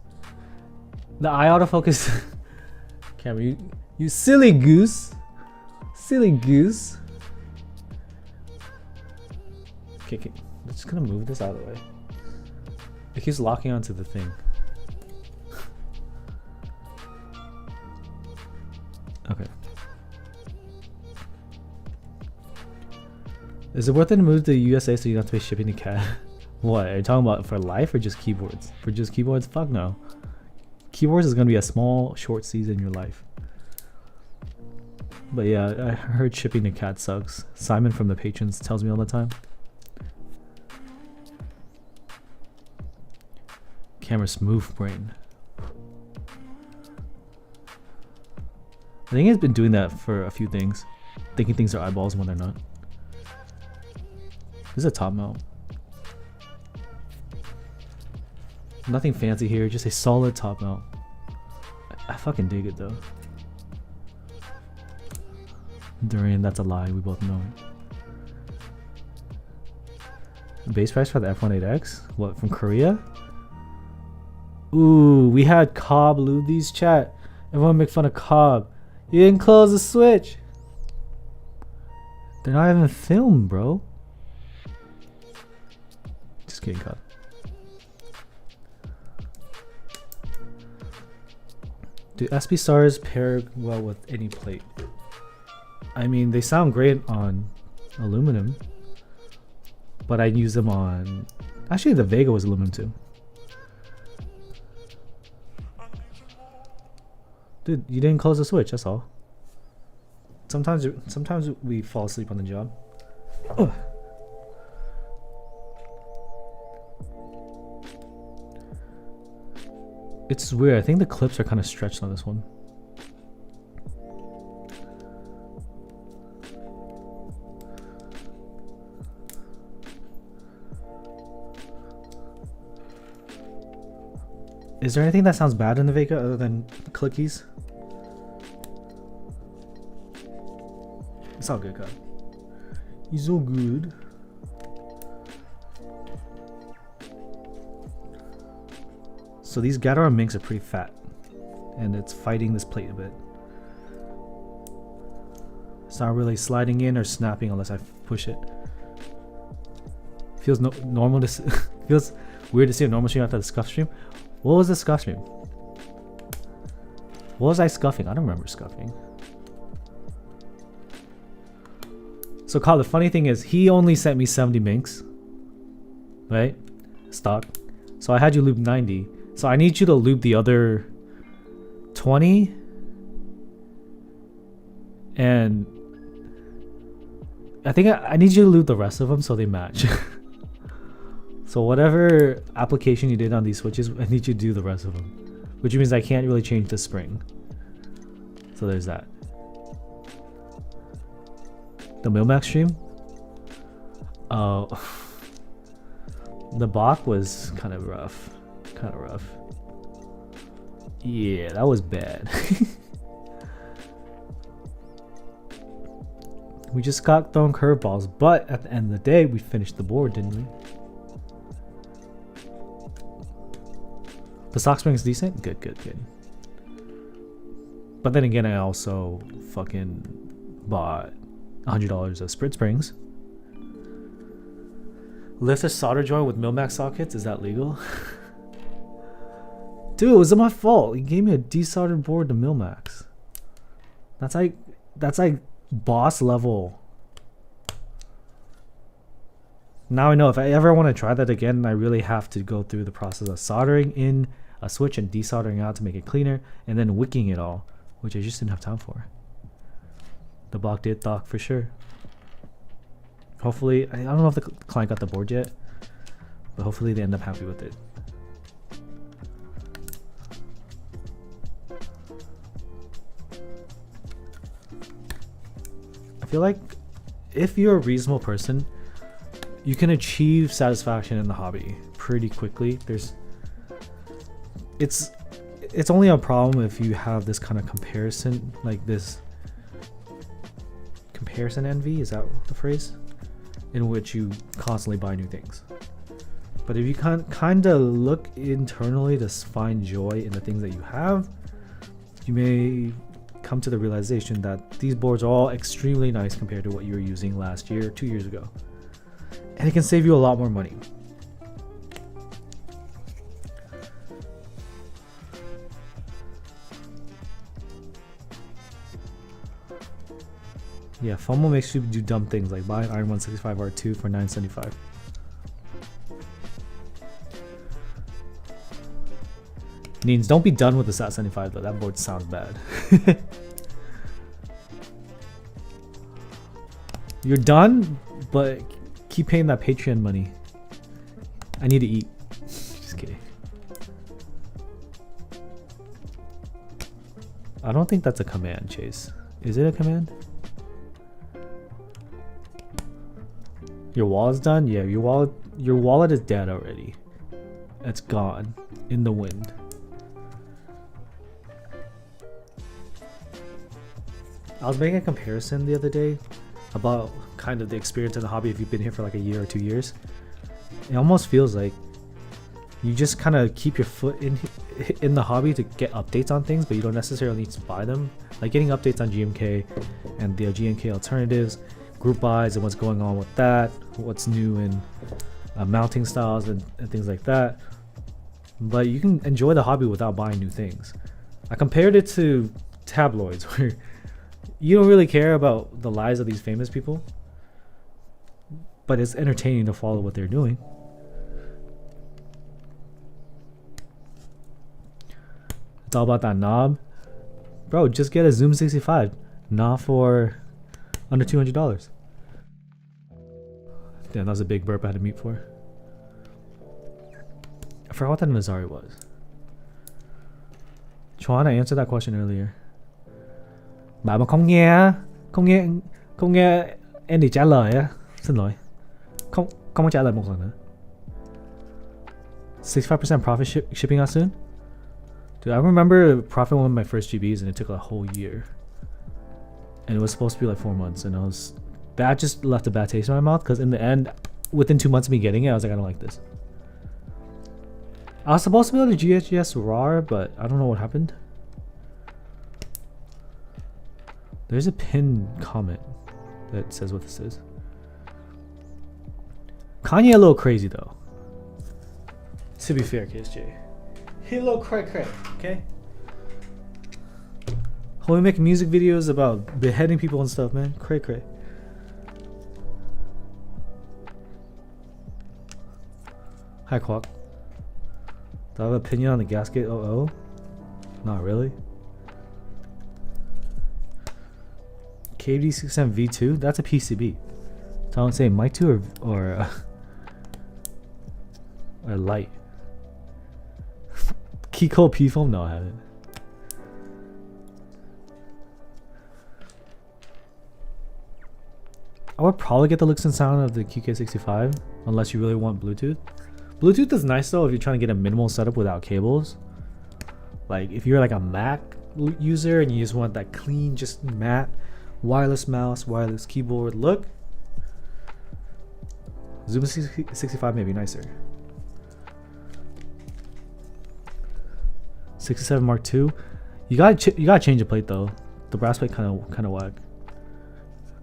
The eye autofocus. Camera, you silly goose. Silly goose. Okay, I'm just gonna move this out of the way. It keeps locking onto the thing. Okay. Is it worth it to move to the USA so you don't have to pay shipping to CAD? What? Are you talking about for life or just keyboards? For just keyboards? Fuck no. Keyboards is gonna be a small, short season in your life. But yeah, I heard shipping to CAD sucks. Simon from the patrons tells me all the time. Camera smooth brain. I think he's been doing that for a few things. Thinking things are eyeballs when they're not. This is a top mount. Nothing fancy here, just a solid top mount. I fucking dig it though. Durian, that's a lie, we both know it. Base price for the F18X? What, from Korea? Ooh, we had Cobb loot these, chat. Everyone make fun of Cobb. You didn't close the switch. They're not even filmed, bro. Just kidding, Cobb. Do SP stars pair well with any plate? I mean, they sound great on aluminum, but I'd use them on... Actually, the Vega was aluminum too. Dude, you didn't close the switch, that's all. Sometimes we fall asleep on the job. Ugh. It's weird, I think the clips are kind of stretched on this one. Is there anything that sounds bad in the Vega other than clickies? It's all good, God. He's so good. So these Gatara minks are pretty fat, and it's fighting this plate a bit. It's not really sliding in or snapping unless I push it. Feels normal to feels weird to see a normal stream after the scuff stream. What was the scuff stream? What was I scuffing? I don't remember scuffing. So Kyle, the funny thing is he only sent me 70 minks, right? Stock. So I had you loop 90. So I need you to loop the other 20. And I think I need you to loop the rest of them so they match. So whatever application you did on these switches, I need you to do the rest of them. Which means I can't really change the spring. So there's that. The Milmax stream? Oh. The Bach was kind of rough. Yeah, that was bad. We just got thrown curveballs, but at the end of the day, we finished the board, didn't we? The sock spring is decent? Good. But then again, I also fucking bought $100 of Sprit Springs. Lift a solder joint with Milmax sockets? Is that legal? Dude, it was my fault. He gave me a desoldered board to Milmax. That's like boss level. Now I know if I ever want to try that again, I really have to go through the process of soldering in a switch and desoldering out to make it cleaner, and then wicking it all, which I just didn't have time for. The block did thock for sure. Hopefully, I don't know if the client got the board yet, but hopefully they end up happy with it. I feel like if you're a reasonable person, you can achieve satisfaction in the hobby pretty quickly. It's only a problem if you have this kind of comparison, like this comparison envy, is that the phrase? In which you constantly buy new things. But if you kind of look internally to find joy in the things that you have, you may come to the realization that these boards are all extremely nice compared to what you were using last year, 2 years ago. And it can save you a lot more money. Yeah, FOMO makes you do dumb things like buy an Iron 165 R2 for $975. Neens, don't be done with the SAT 75 though, that board sounds bad. You're done, but keep paying that Patreon money. I need to eat. Just kidding. I don't think that's a command, Chase. Is it a command? Your wallet's done? Yeah, your wallet is dead already. It's gone in the wind. I was making a comparison the other day about kind of the experience in the hobby if you've been here for like a year or 2 years. It almost feels like you just kind of keep your foot in the hobby to get updates on things, but you don't necessarily need to buy them. Like getting updates on GMK and the GMK alternatives, group buys and what's going on with that, what's new in mounting styles and things like that. But you can enjoy the hobby without buying new things. I compared it to tabloids where you don't really care about the lives of these famous people, but it's entertaining to follow what they're doing. It's all about that knob. Bro, just get a Zoom 65. Not for under $200. Damn, that was a big burp I had to mute for. I forgot what that Mazari was. Chuan, I answered that question earlier. Bạn mà không nghe Andy trả lời á, xin lỗi. Không có trả lời một lần nữa. 65% profit shipping out soon? Dude, I remember profit one of my first GBs and it took a whole year. And it was supposed to be like 4 months, and that just left a bad taste in my mouth because in the end, within 2 months of me getting it, I was like, I don't like this. I was supposed to be able to GHS RAR, but I don't know what happened. There's a pinned comment that says what this is. Kanye a little crazy though. To be fair, KSJ. He a little cray, okay? Homie making music videos about beheading people and stuff, man. Cray. Hi, Quack. Do I have an opinion on the gasket? Not really. KD67 V2? That's a PCB. So I would say mic 2 or light. Keycode P-foam? No, I haven't. I would probably get the looks and sound of the QK65 unless you really want Bluetooth. Bluetooth is nice though if you're trying to get a minimal setup without cables. Like if you're like a Mac user and you just want that clean, just matte, wireless mouse, wireless keyboard look, Zoom 65 may be nicer. 67 Mark II. You gotta change the plate though. The brass plate kind of whack.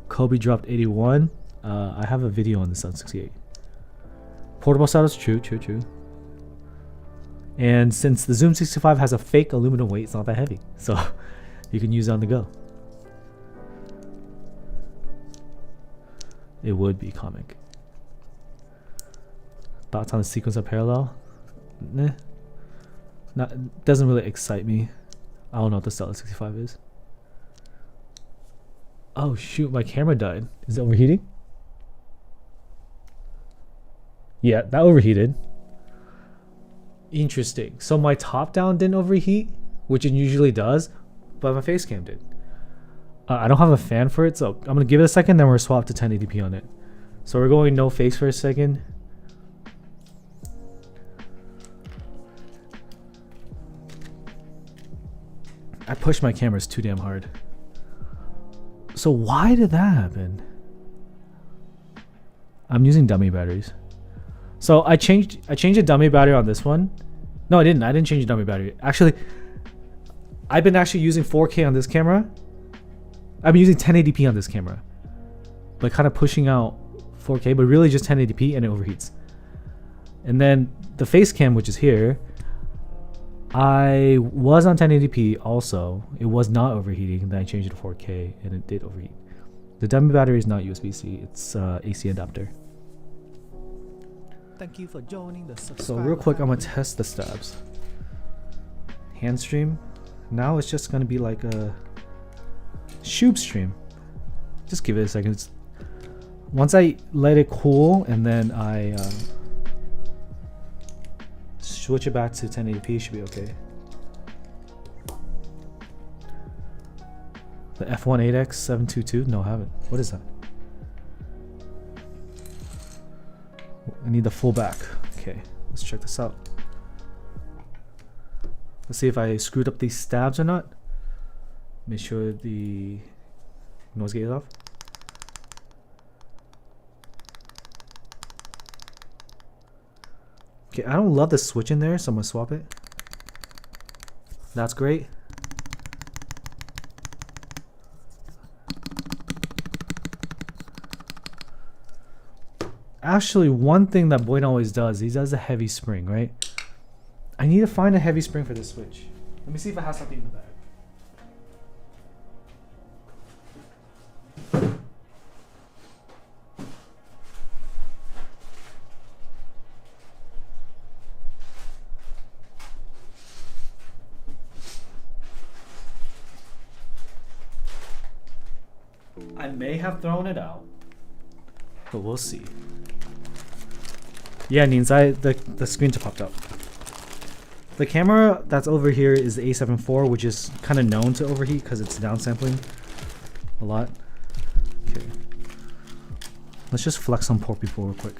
Kobe dropped 81. I have a video on this on 68. Portable setups, true. And since the Zoom 65 has a fake aluminum weight, it's not that heavy, so you can use it on the go. It would be comic. Thoughts on the sequence of parallel? Nah. Doesn't really excite me. I don't know what the Stella 65 is. Oh shoot, my camera died. Is it overheating? Yeah, that overheated. Interesting. So my top down didn't overheat, which it usually does, but my face cam did. I don't have a fan for it, so I'm gonna give it a second, then we're swap to 1080p on it. So we're going no face for a second. I pushed my cameras too damn hard. So why did that happen? I'm using dummy batteries. So I changed a dummy battery on this one. No, I didn't change the dummy battery. Actually, I've been actually using 4K on this camera. I've been using 1080p on this camera, but kind of pushing out 4K, but really just 1080p, and it overheats. And then the face cam, which is here, I was on 1080p also. It was not overheating. Then I changed it to 4K and it did overheat. The dummy battery is not USB-C. It's AC adapter. Thank you for joining the subscribe. So real quick, I'm gonna test the stabs. Hand stream. Now it's just gonna be like a Shoob stream. Just give it a second. Once I let it cool and then I switch it back to 1080p, should be okay. The F18X722? No, I haven't. What is that? I need the full back. Okay, let's check this out. Let's see if I screwed up these stabs or not. Make sure the noise gate is off. Okay, I don't love the switch in there, so I'm gonna swap it. That's great. Actually, one thing that Boyd always does, he does a heavy spring, right? I need to find a heavy spring for this switch. Let me see if it has something in the bag. I may have thrown it out, but we'll see. Yeah, Nins, the screen just popped up. The camera that's over here is the A7 IV, which is kind of known to overheat because it's downsampling a lot. Okay, let's just flex on port people real quick.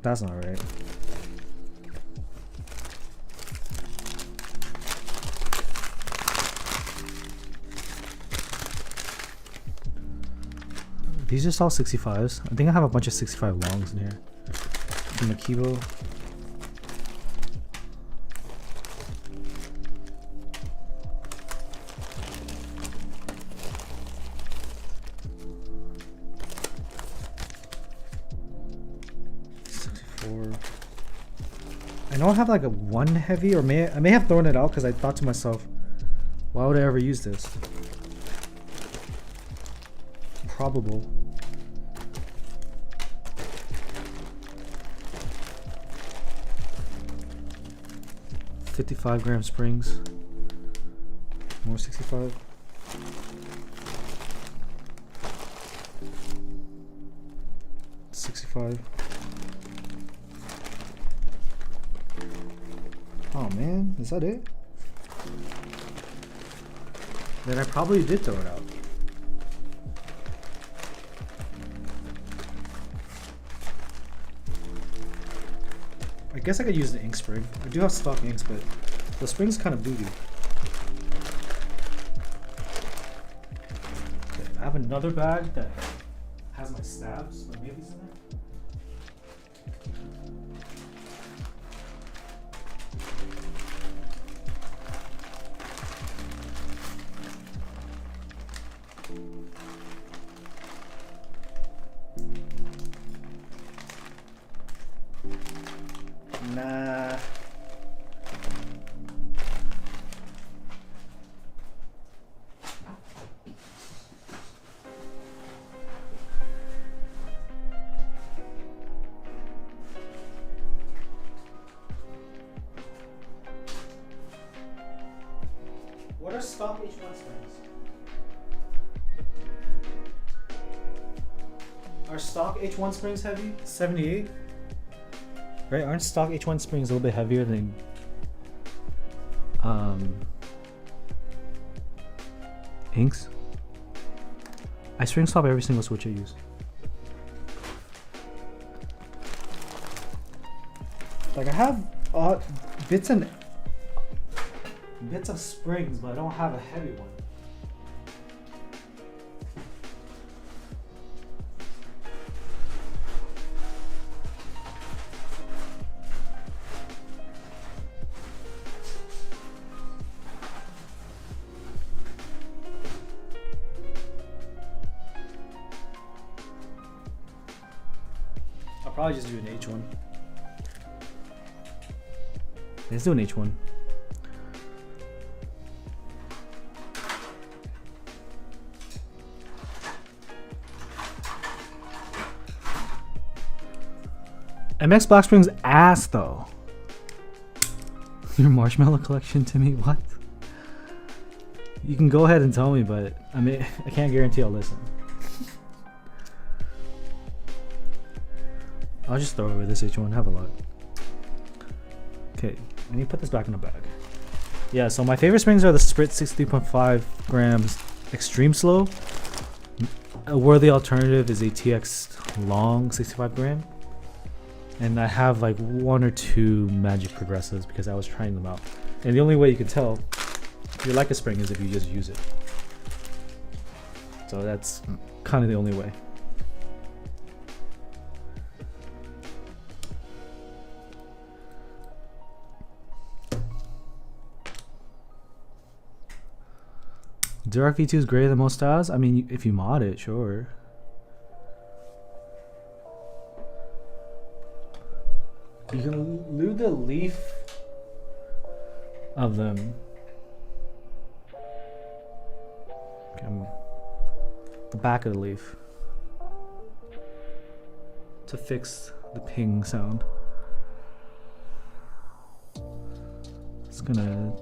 That's not right. These are just all 65s. I think I have a bunch of 65 longs in here. From the Kibo. I know I have like a one heavy, or I may have thrown it out because I thought to myself, why would I ever use this? Probable. $55 springs. More 65. $65. Oh man, is that it? Then I probably did throw it out. I guess I could use the ink spring. I do have stock inks, but the spring's kind of booty. Okay, I have another bag that has my stabs, but maybe it's in there. Nah. What are stock H1 springs? Are stock H1 springs heavy? 78? Right, aren't stock H1 springs a little bit heavier than inks? I spring stop every single switch I use. Like I have bits of springs, but I don't have a heavy one. I'll probably just do an H1. Let's do an H1. MX Black Spring's ass though. Your marshmallow collection to me? What? You can go ahead and tell me, but I mean, I can't guarantee I'll listen. I'll just throw away this H1, have a lot. Okay, let me put this back in the bag. Yeah, so my favorite springs are the Sprit 63.5 grams Extreme Slow. A worthy alternative is a TX Long 65 gram. And I have like one or two Magic Progressives because I was trying them out. And the only way you can tell if you like a spring is if you just use it. So that's kind of the only way. Duroc V2 is greater than most styles? I mean, if you mod it, sure. You can lube the leaf of them. Okay, the back of the leaf to fix the ping sound. It's gonna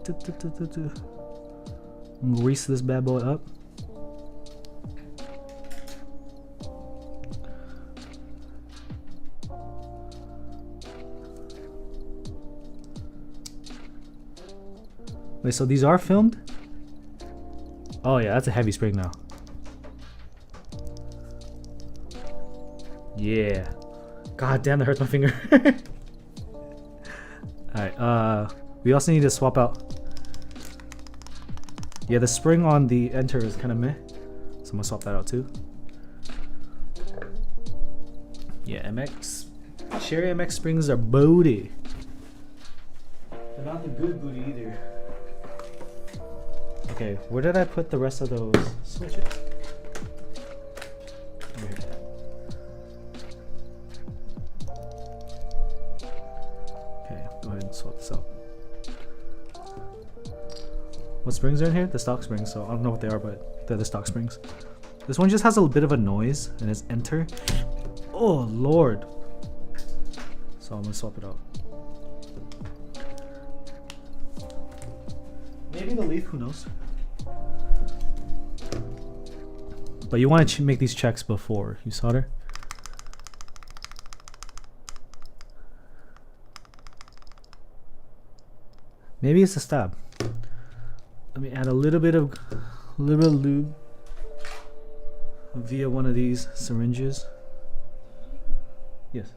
grease this bad boy up. Wait, so these are filmed? Oh yeah, that's a heavy spring now. Yeah. God damn, that hurts my finger. Alright, we also need to swap out. Yeah, the spring on the enter is kind of meh. So I'm gonna swap that out too. Yeah, MX. Cherry MX springs are booty. They're not the good booty either. Okay, where did I put the rest of those switches? Over here. Okay, go ahead and swap this out. What springs are in here? The stock springs, so I don't know what they are, but they're the stock springs. This one just has a bit of a noise and it's enter. Oh lord. So I'm gonna swap it out. Maybe the leaf, who knows? But you want to make these checks before you solder. Maybe it's a stab. Let me add a little bit of lube via one of these syringes. Yes.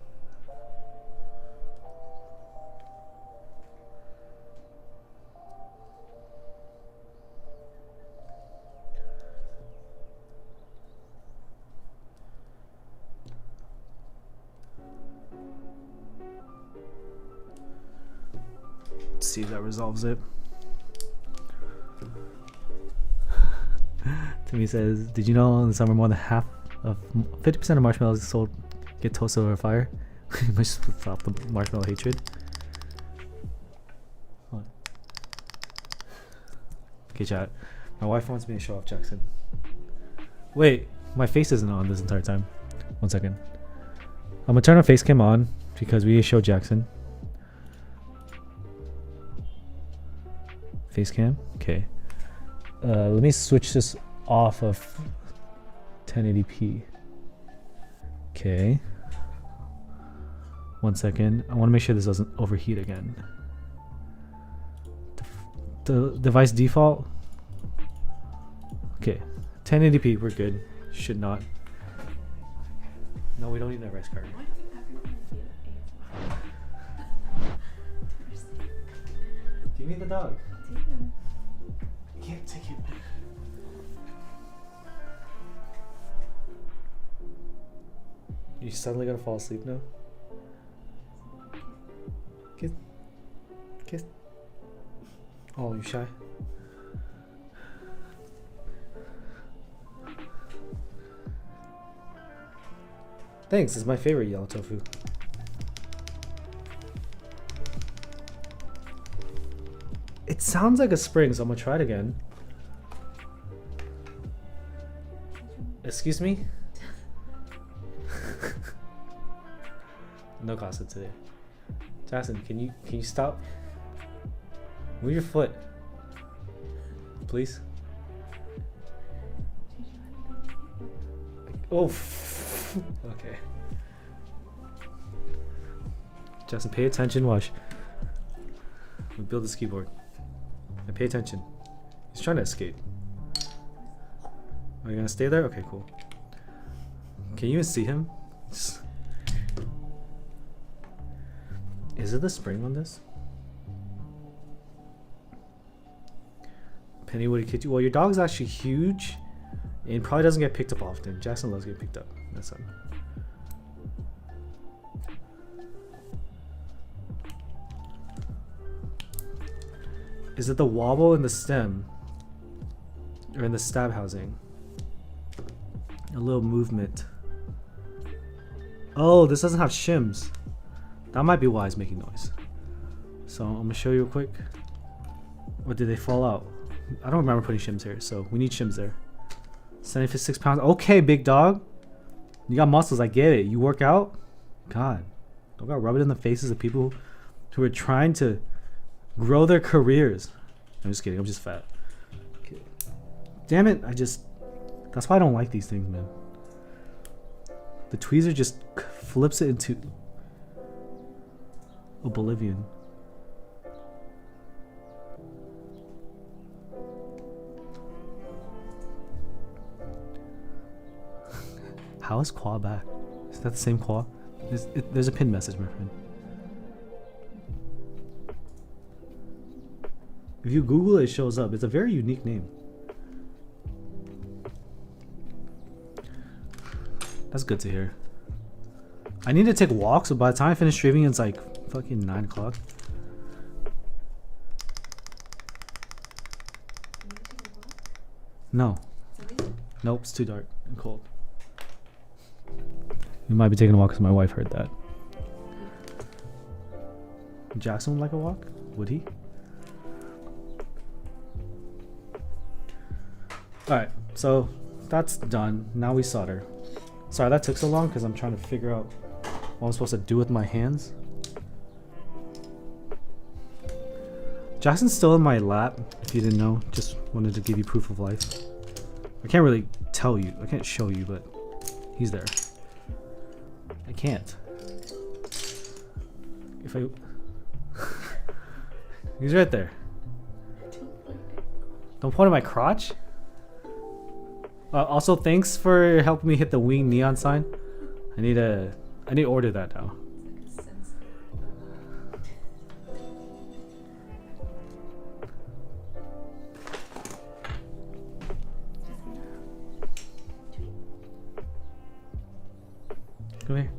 Let's see if that resolves it. Timmy says, did you know in the summer more than half of 50% of marshmallows sold get toasted over fire? You must stop the marshmallow hatred. Hold on. Okay, chat. My wife wants me to show off Jackson. Wait, my face isn't on this entire time. 1 second. I'm gonna turn our face cam on because we show Jackson. Face cam? Okay. Let me switch this off of 1080p. Okay. 1 second. I want to make sure this doesn't overheat again. The device default. Okay. 1080p, we're good. Should not. No, we don't need that rice card. Give me the dog. I can't take it. You suddenly gonna fall asleep now? Kiss. Kiss. Oh, you shy? Thanks, it's my favorite yellow tofu. It sounds like a spring, so I'm gonna try it again. Excuse me? No gossip today. Jackson, can you stop? Move your foot. Please. Oh. Okay. Jackson, pay attention. Watch. We build this keyboard. And pay attention. He's trying to escape. Are you gonna stay there? Okay, cool. Can you even see him? Is it the spring on this? Penny, would he kid you? Well, your dog's actually huge and probably doesn't get picked up often. Jackson loves getting picked up. That's him. Is it the wobble in the stem? Or in the stab housing? A little movement. Oh, this doesn't have shims. That might be why it's making noise. So I'm gonna show you real quick. Or did they fall out? I don't remember putting shims here, so we need shims there. 76 pounds. Okay, big dog. You got muscles, I get it. You work out? God. Don't gotta rub it in the faces of people who are trying to grow their careers. I'm just kidding, I'm just fat. Okay. Damn it, that's why I don't like these things, man. The tweezer just flips it into oblivion. How is Qua back? Is that the same Qua? There's a pin message, my friend. If you Google it, it shows up. It's a very unique name. That's good to hear. I need to take walks, so by the time I finish streaming, it's like fucking 9 o'clock. No. Nope, it's too dark and cold. You might be taking a walk because my wife heard that. Jackson would like a walk? Would he? Alright, so that's done. Now we solder. Sorry that took so long because I'm trying to figure out what I'm supposed to do with my hands. Jackson's still in my lap, if you didn't know. Just wanted to give you proof of life. I can't really tell you. I can't show you, but he's there. I can't. If I... He's right there. Don't point at my crotch? Also, thanks for helping me hit the wing neon sign. I need to order that now. Come here.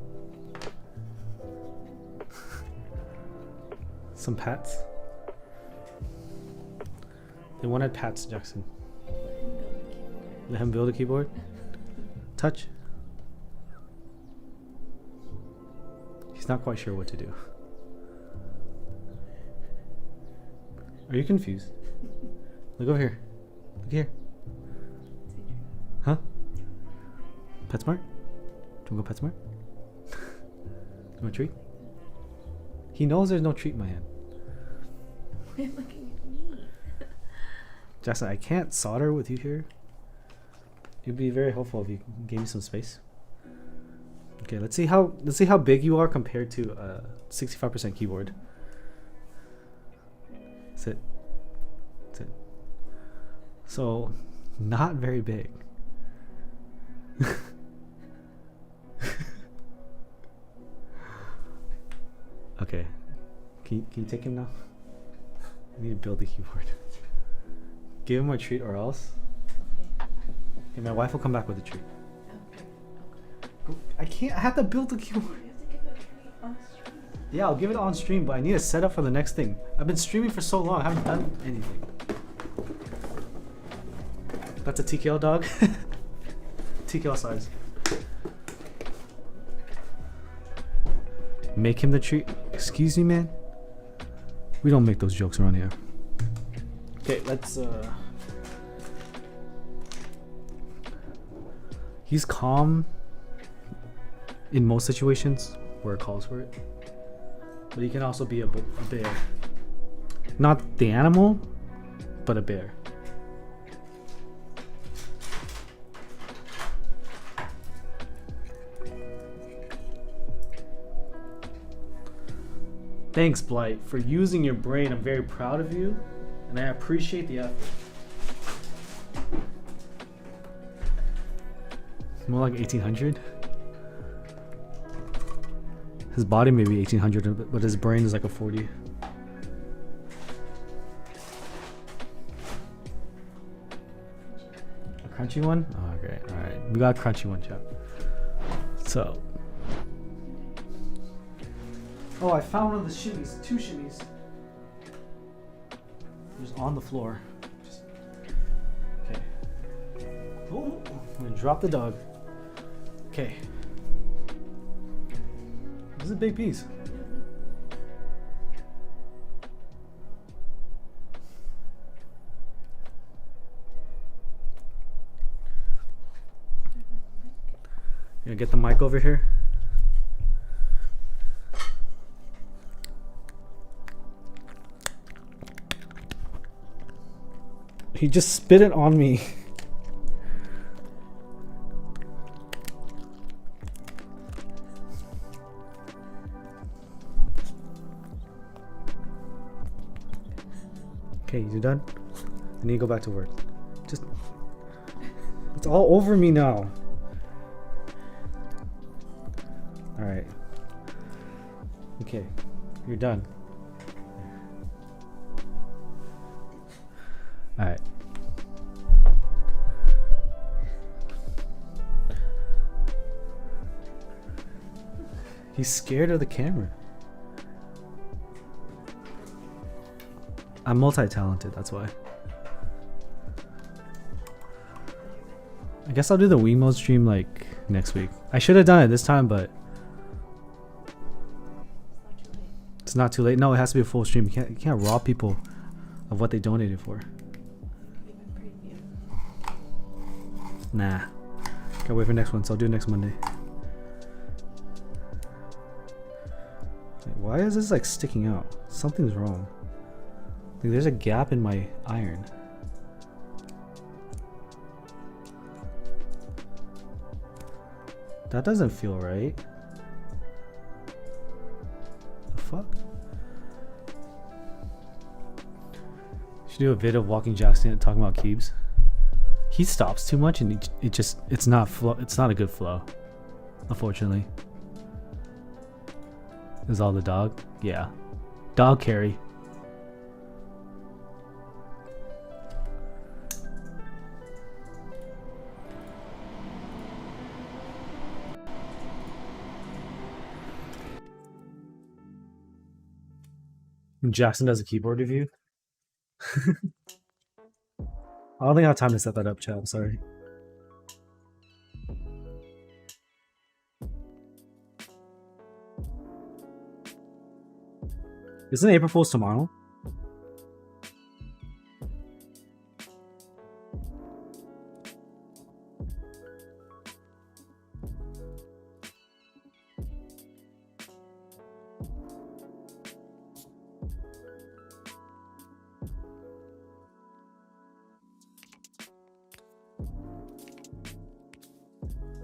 Some pats. They wanted pats, Jackson. Let him build a keyboard. Touch. He's not quite sure what to do. Are you confused? Look over here. Look here. Huh? PetSmart? Do you want to go PetSmart? You want a treat? He knows there's no treat in my hand. Why are you looking at me? Jackson, I can't solder with you here. It'd be very helpful if you gave me some space. Okay, let's see how big you are compared to a 65% keyboard. Sit. Sit. So, not very big. Okay. Can you take him now? I need to build the keyboard. Give him a treat or else. Okay, my wife will come back with a treat. Okay. I can't. I have to build the keyboard. You have to give it a treat on stream. Yeah, I'll give it on stream, but I need a setup for the next thing. I've been streaming for so long, I haven't done anything. That's a TKL dog. TKL size. Make him the treat. Excuse me, man. We don't make those jokes around here. Okay, let's He's calm in most situations where it calls for it. But he can also be a bear. Not the animal, but a bear. Thanks, Blight, for using your brain. I'm very proud of you, and I appreciate the effort. More like 1800. His body may be 1800, but his brain is like a 40. A crunchy one? Oh, great. All right, we got a crunchy one, chap. So. Oh, I found one of the shimmies. 2 shimmies. Just on the floor. Okay. Oh, I'm gonna drop the dog. Okay. This is a big piece. Gonna get the mic over here. He just spit it on me. Okay, you done? I need to go back to work. Just... It's all over me now. Alright. Okay, you're done. Alright. He's scared of the camera. I'm multi-talented, that's why. I guess I'll do the Wii mode stream like next week. I should have done it this time, but it's not too late. No, it has to be a full stream. You can't rob people of what they donated for. Nah. Gotta wait for next one, so I'll do it next Monday. Wait, why is this like sticking out? Something's wrong. Like, there's a gap in my iron. That doesn't feel right. The fuck? Should do a video of walking Jackson and talking about keeps. He stops too much and it's not a good flow. Unfortunately. Is all the dog? Yeah. Dog carry. Jackson does a keyboard review. I don't think I have time to set that up, chat. I'm sorry. Isn't April Fool's tomorrow?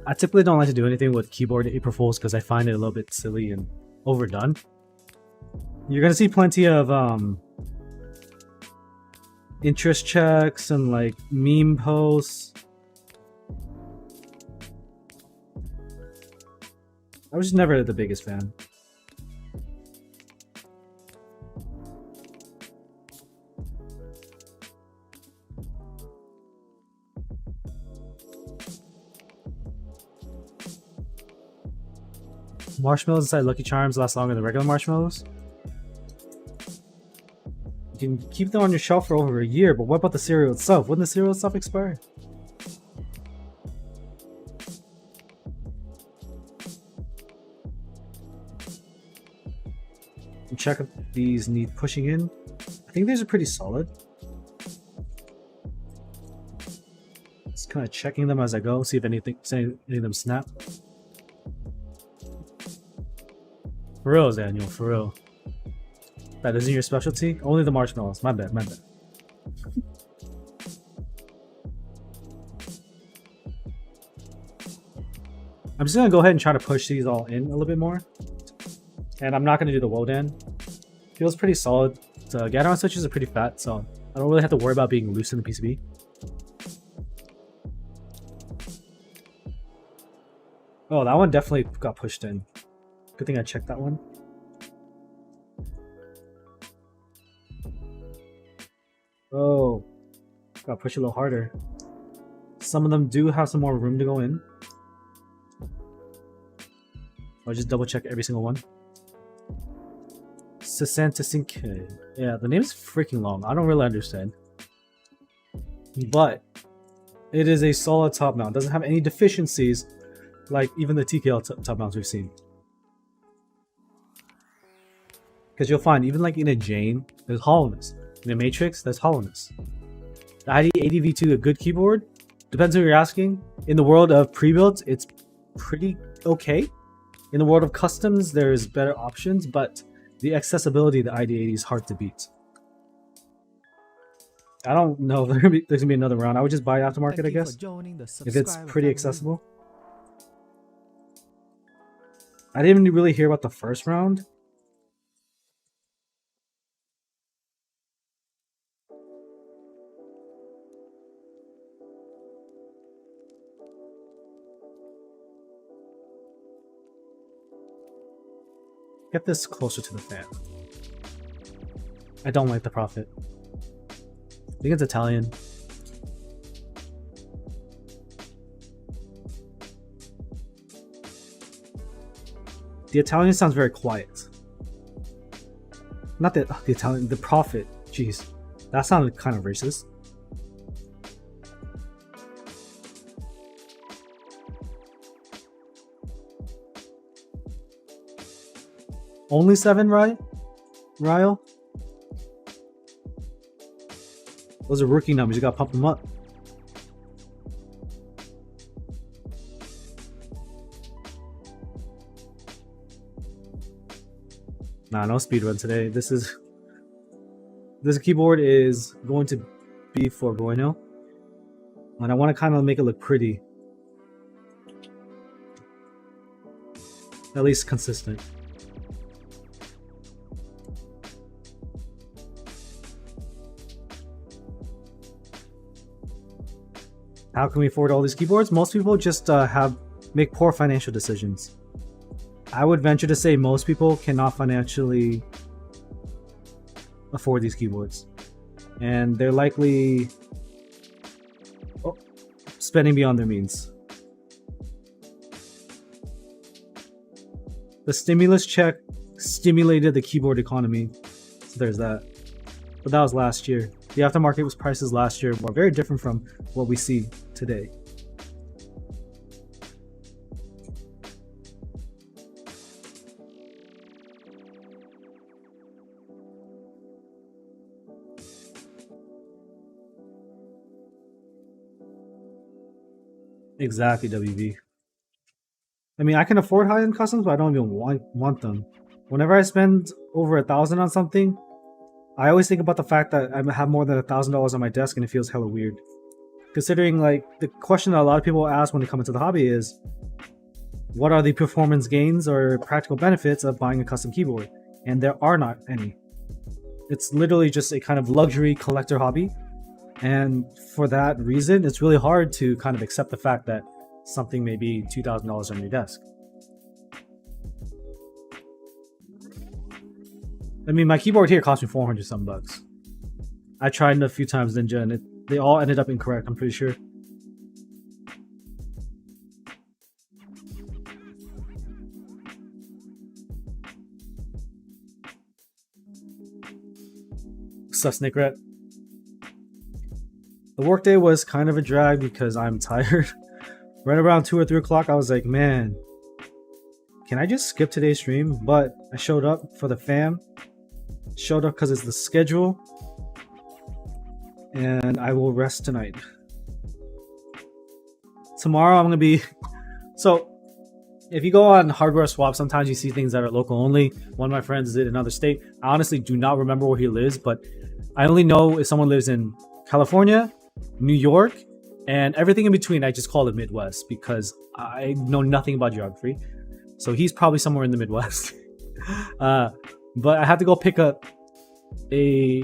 I typically don't like to do anything with keyboard April Fools because I find it a little bit silly and overdone. You're gonna see plenty of interest checks and like meme posts. I was just never the biggest fan. Marshmallows inside Lucky Charms last longer than regular marshmallows. You can keep them on your shelf for over a year, but what about the cereal itself? Wouldn't the cereal itself expire? And check if these need pushing in. I think these are pretty solid. Just kind of checking them as I go, see if any of them snap. For real, Daniel, for real. That isn't your specialty? Only the marshmallows. My bad, my bad. I'm just gonna go ahead and try to push these all in a little bit more. And I'm not gonna do the Wodan. Feels pretty solid. The Gateron switches are pretty fat, so I don't really have to worry about being loose in the PCB. Oh, that one definitely got pushed in. Good thing I checked that one. Oh, gotta push a little harder. Some of them do have some more room to go in. I'll just double check every single one. Sessantacinque. Yeah, the name's freaking long. I don't really understand. But it is a solid top mount. Doesn't have any deficiencies like even the TKL top mounts we've seen. Because you'll find, even like in a Jane, there's hollowness. In a Matrix, there's hollowness. The ID80V2, a good keyboard? Depends who you're asking. In the world of pre-builds, it's pretty okay. In the world of customs, there's better options, but the accessibility of the ID80 is hard to beat. I don't know if there's gonna be another round. I would just buy aftermarket, I guess, if it's pretty accessible. I didn't really hear about the first round. Get this closer to the fan. I don't like the Prophet. I think it's Italian. The Italian sounds very quiet. Not the Italian, the Prophet. Jeez, that sounded kind of racist. Only 7, right? Ryle? Those are rookie numbers, you gotta pump them up. Nah, no speedrun today. This keyboard is going to be for Bueno. And I want to kind of make it look pretty. At least consistent. How can we afford all these keyboards? Most people just make poor financial decisions. I would venture to say most people cannot financially afford these keyboards. And they're likely spending beyond their means. The stimulus check stimulated the keyboard economy. So there's that. But that was last year. The aftermarket prices last year were very different from what we see today. Exactly, WV. I mean, I can afford high-end customs, but I don't even want them. Whenever I spend over $1,000 on something, I always think about the fact that I have more than $1,000 on my desk and it feels hella weird. Considering, like, the question that a lot of people ask when they come into the hobby is, what are the performance gains or practical benefits of buying a custom keyboard? And there are not any. It's literally just a kind of luxury collector hobby. And for that reason, it's really hard to kind of accept the fact that something may be $2,000 on your desk. I mean, my keyboard here cost me 400 some bucks. I tried it a few times, Ninja, and they all ended up incorrect, I'm pretty sure. Sus Nick Rat. The workday was kind of a drag because I'm tired. Right around 2 or 3 o'clock, I was like, man, can I just skip today's stream? But I showed up for the fam. Showed up because it's the schedule. And I will rest tonight. Tomorrow I'm going to be... So, if you go on hardware swap, sometimes you see things that are local only. One of my friends is in another state. I honestly do not remember where he lives, but I only know if someone lives in California, New York, and everything in between. I just call it Midwest because I know nothing about geography. So he's probably somewhere in the Midwest. But I have to go pick up a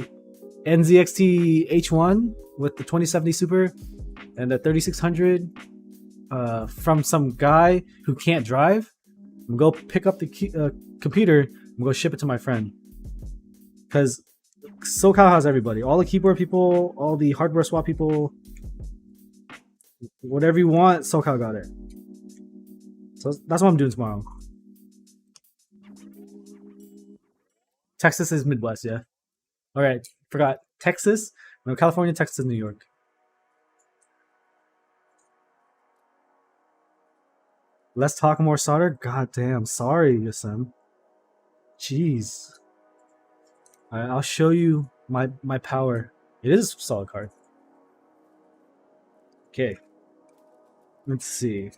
NZXT H1 with the 2070 Super and the 3600 from some guy who can't drive. I'm going to go pick up the computer and go ship it to my friend. Because SoCal has everybody. All the keyboard people, all the hardware swap people, whatever you want, SoCal got it. So that's what I'm doing tomorrow. Texas is Midwest, yeah. Alright, forgot. Texas? No, California, Texas, New York. Let's talk more solder? God damn, sorry, Yasem. Jeez. Alright, I'll show you my power. It is a solid card. Okay. Let's see.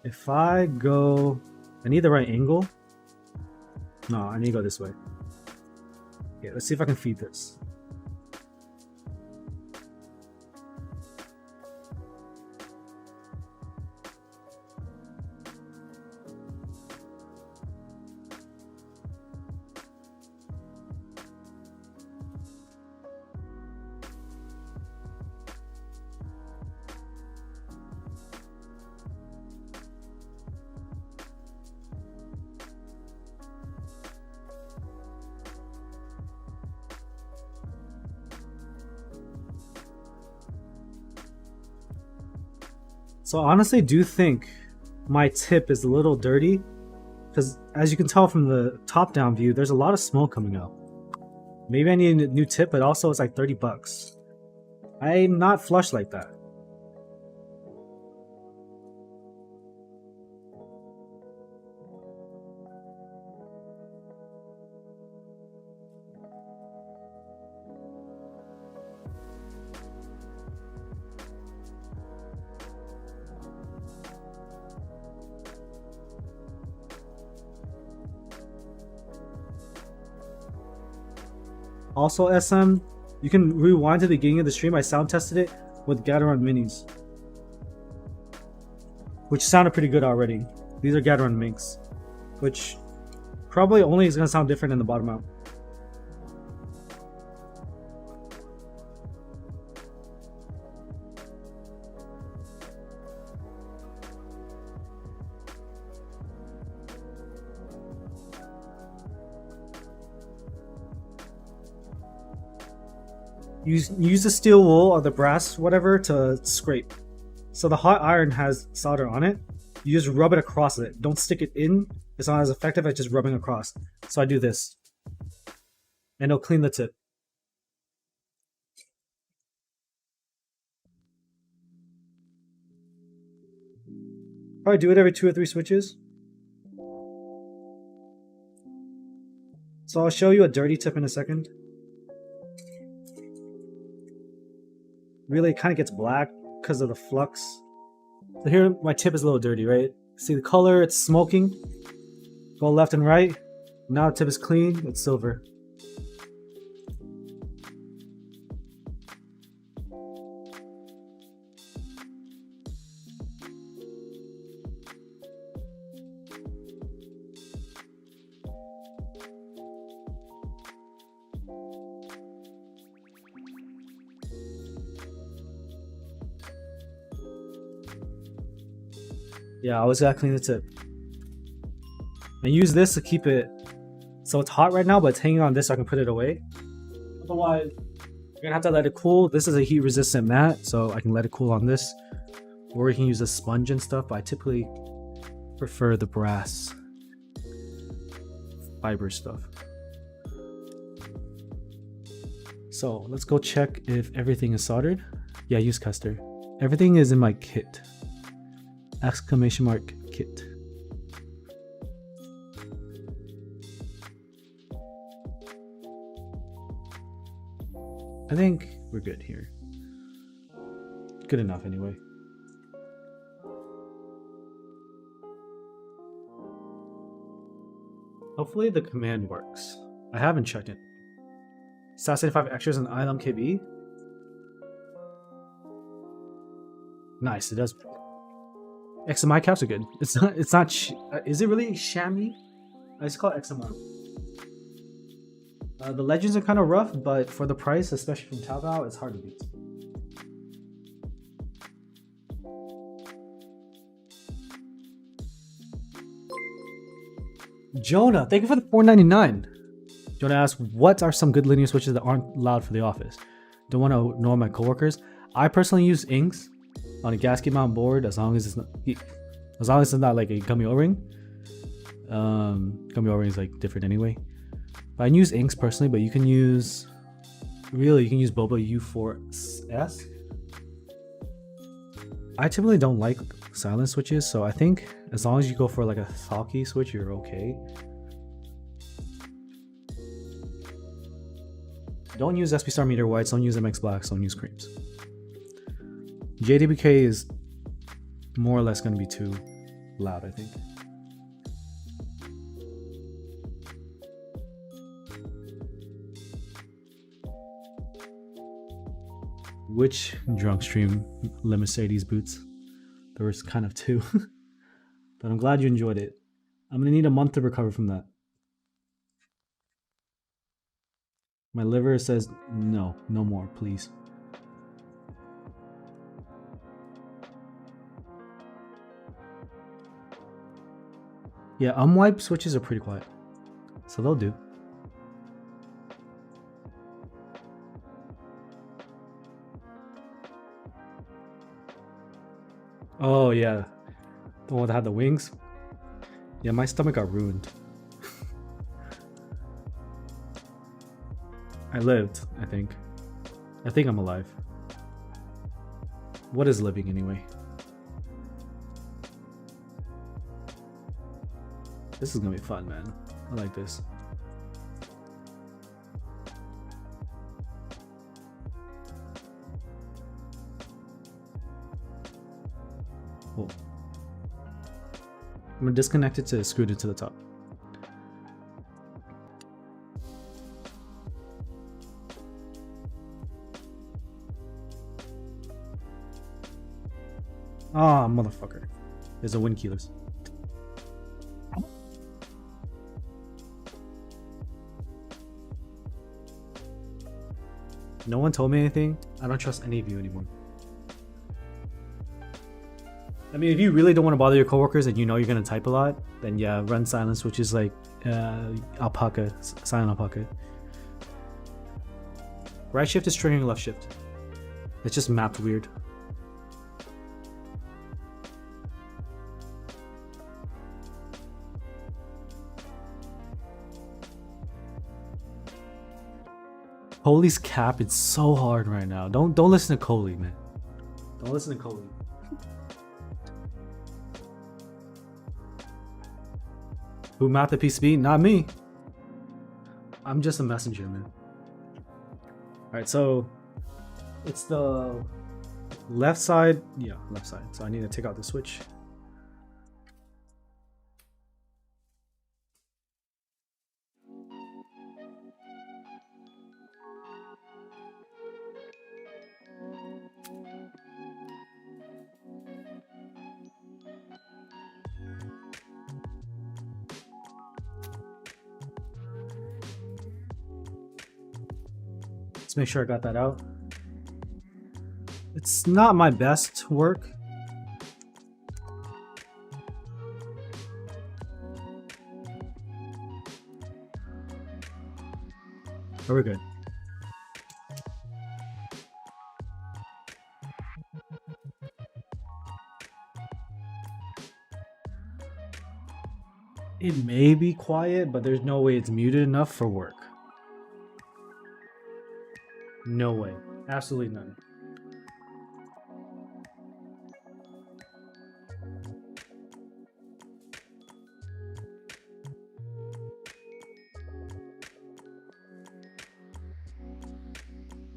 If I go, I need the right angle. No, I need to go this way. Okay, let's see if I can feed this. So I honestly do think my tip is a little dirty because as you can tell from the top down view, there's a lot of smoke coming out. Maybe I need a new tip, but also it's like 30 bucks. I'm not flush like that. Also, SM, you can rewind to the beginning of the stream. I sound tested it with Gateron minis, which sounded pretty good already. These are Gateron minks, which probably only is going to sound different in the bottom out. Use the steel wool or the brass, whatever, to scrape. So the hot iron has solder on it. You just rub it across it. Don't stick it in. It's not as effective as just rubbing across. So I do this. And it'll clean the tip. Probably do it every 2 or 3 switches. So I'll show you a dirty tip in a second. Really, it kind of gets black because of the flux. So here, my tip is a little dirty, right? See the color, it's smoking. Go left and right. Now the tip is clean, it's silver. Yeah, I always gotta clean the tip. And use this to keep it so it's hot right now, but it's hanging on this so I can put it away. Otherwise, you're gonna have to let it cool. This is a heat resistant mat, so I can let it cool on this. Or you can use a sponge and stuff, but I typically prefer the brass fiber stuff. So let's go check if everything is soldered. Yeah, use Custer. Everything is in my kit. Exclamation mark kit. I think we're good here. Good enough anyway. Hopefully the command works. I haven't checked it. SAS 85 extras and Ilam KB. Nice, it does. XMI caps are good. It's not. Is it really chamois? I just call it XMI. The legends are kind of rough, but for the price, especially from Taobao, it's hard to beat. Jonah, thank you for the $4.99. Jonah asks, what are some good linear switches that aren't allowed for the office? Don't want to annoy my coworkers. I personally use inks on a gasket mount board as long as it's not like a gummy O-ring. Gummy O-ring is like different anyway. But I use inks personally, but you can use Boba U4S. I typically don't like silent switches, so I think as long as you go for like a talkie switch, you're okay. Don't use SP Star Meter Whites, don't use MX Blacks, don't use creams. JDBK is more or less going to be 2. loud, I think. Which drunk stream Mercedes boots? There was kind of two. But I'm glad you enjoyed it. I'm gonna need a month to recover from that. My liver says no, no more, please. Yeah, unwipe switches are pretty quiet. So they'll do. Oh yeah. The one that had the wings? Yeah, my stomach got ruined. I lived, I think. I think I'm alive. What is living anyway? This is gonna be fun, man. I like this. Cool. I'm gonna disconnect it to scoot it to the top. Ah, motherfucker. There's a wind keyless. No one told me anything. I don't trust any of you anymore. I mean, if you really don't want to bother your coworkers and you know you're gonna type a lot, then yeah, run silence, which is like alpaca, silent alpaca. Right shift is triggering left shift. It's just mapped weird. Coley's cap, it's so hard right now. Don't listen to Coley, man. Don't listen to Coley. Who mapped the PCB? Not me. I'm just a messenger, man. Alright, so it's the left side. Yeah, left side. So I need to take out the switch. Let's make sure I got that out. It's not my best work. But we're good. It may be quiet, but there's no way it's muted enough for work. No way. Absolutely none.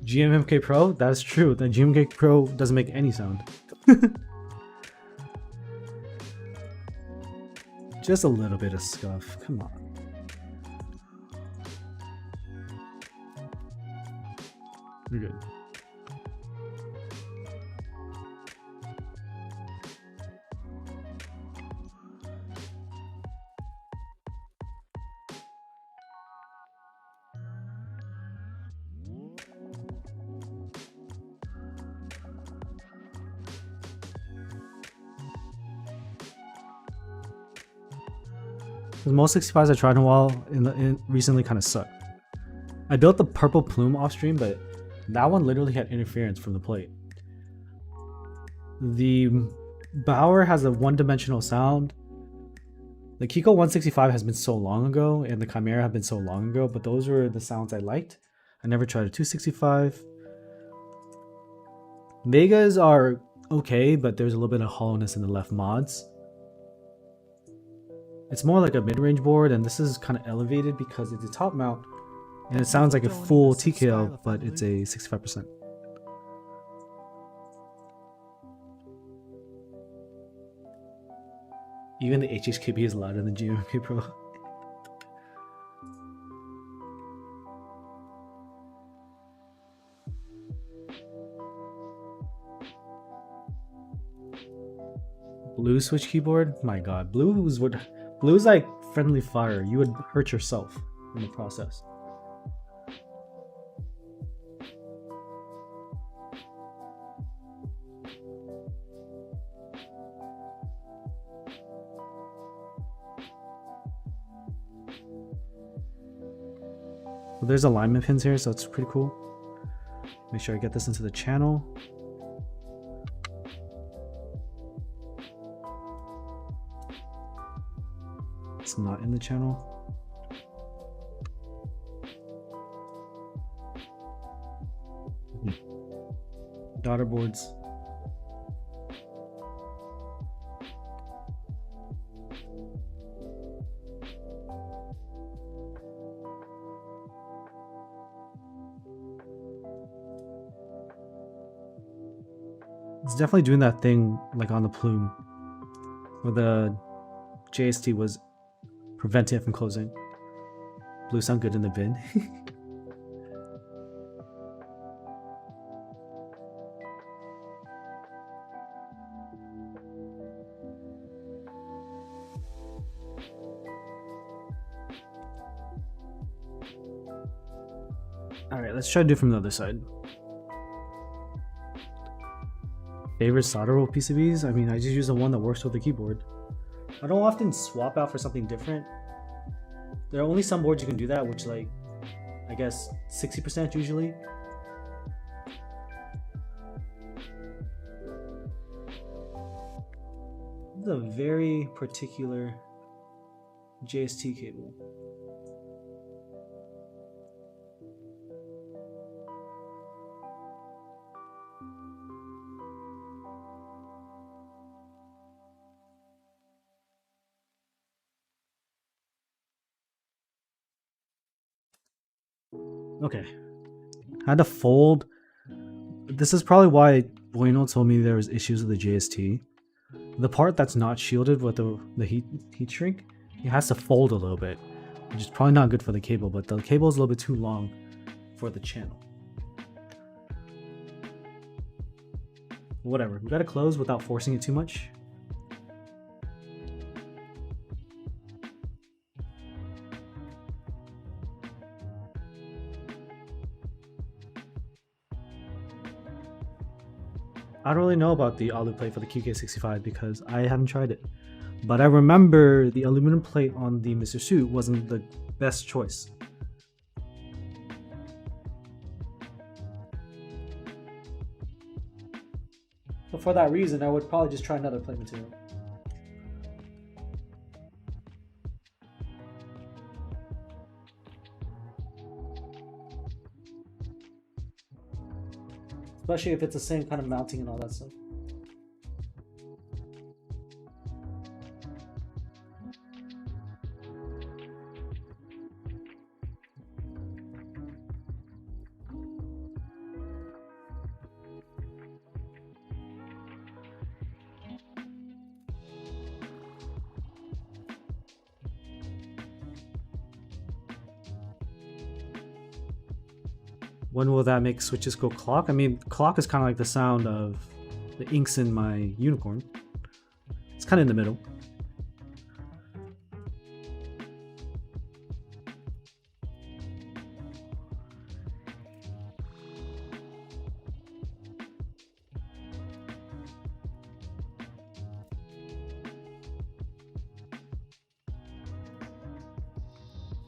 GMMK Pro? That's true. The GMMK Pro doesn't make any sound. Just a little bit of scuff. Come on. We're good. The most 65s I tried in a while recently kind of suck. I built the purple plume off stream, but that one literally had interference from the plate. The Bauer has a one-dimensional sound. The Kiko 165 has been so long ago, and the Chimera have been so long ago, but those were the sounds I liked. I never tried a 265. Vegas are okay, but there's a little bit of hollowness in the left mods. It's more like a mid-range board, and this is kind of elevated because it's a top mount, and it sounds like a full TKL, but it's a 65%. Even the HHKB is louder than GMK Pro. Blue switch keyboard? My god, blue's like friendly fire. You would hurt yourself in the process. Well, there's alignment pins here, so it's pretty cool. Make sure I get this into the channel. It's not in the channel. Daughter boards. It's definitely doing that thing like on the Plume, where the JST was preventing it from closing. Blue sound good in the bin. Alright, let's try to do it from the other side. Favorite solder roll PCBs? I mean, I just use the one that works with the keyboard. I don't often swap out for something different. There are only some boards you can do that, which like, I guess 60% usually. This is a very particular JST cable. Okay, I had to fold. This is probably why Bueno told me there was issues with the JST. The part that's not shielded with the heat shrink, it has to fold a little bit, which is probably not good for the cable, but the cable is a little bit too long for the channel. Whatever, we gotta close without forcing it too much. I don't really know about the alu plate for the QK65 because I haven't tried it. But I remember the aluminum plate on the Mr. Suit wasn't the best choice. So for that reason, I would probably just try another plate material. Especially if it's the same kind of mounting and all that stuff. When will that make switches go clock? I mean, clock is kind of like the sound of the inks in my unicorn. It's kind of in the middle.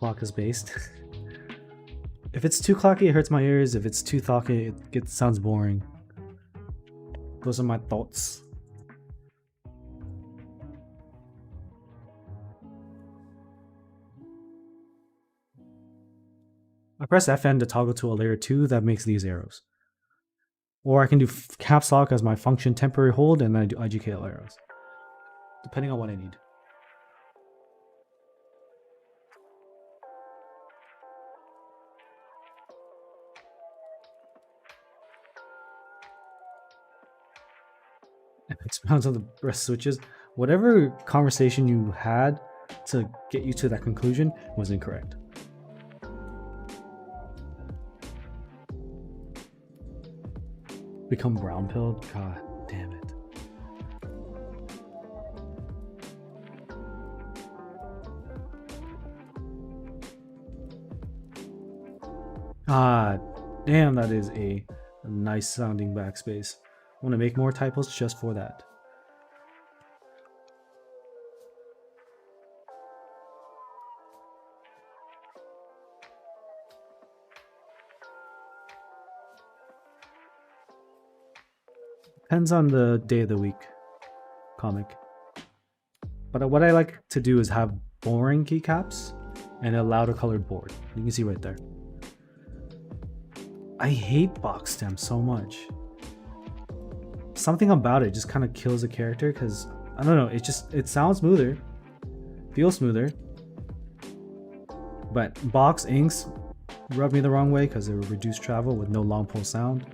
Clock is based. If it's too clocky, it hurts my ears. If it's too thocky, it sounds boring. Those are my thoughts. I press FN to toggle to a layer 2 that makes these arrows. Or I can do caps lock as my function temporary hold, and then I do IGKL arrows. Depending on what I need. Expounds on the rest switches. whatever conversation you had to get you to that conclusion was incorrect. Become brown pilled? God damn it. Ah, damn, that is a nice sounding backspace. I want to make more typos just for that. Depends on the day of the week comic. But what I like to do is have boring keycaps and a louder colored board. You can see right there. I hate box stamps so much. Something about it just kind of kills the character because I don't know, it sounds smoother, feels smoother. But box inks rub me the wrong way because they would reduce travel with no long pull sound.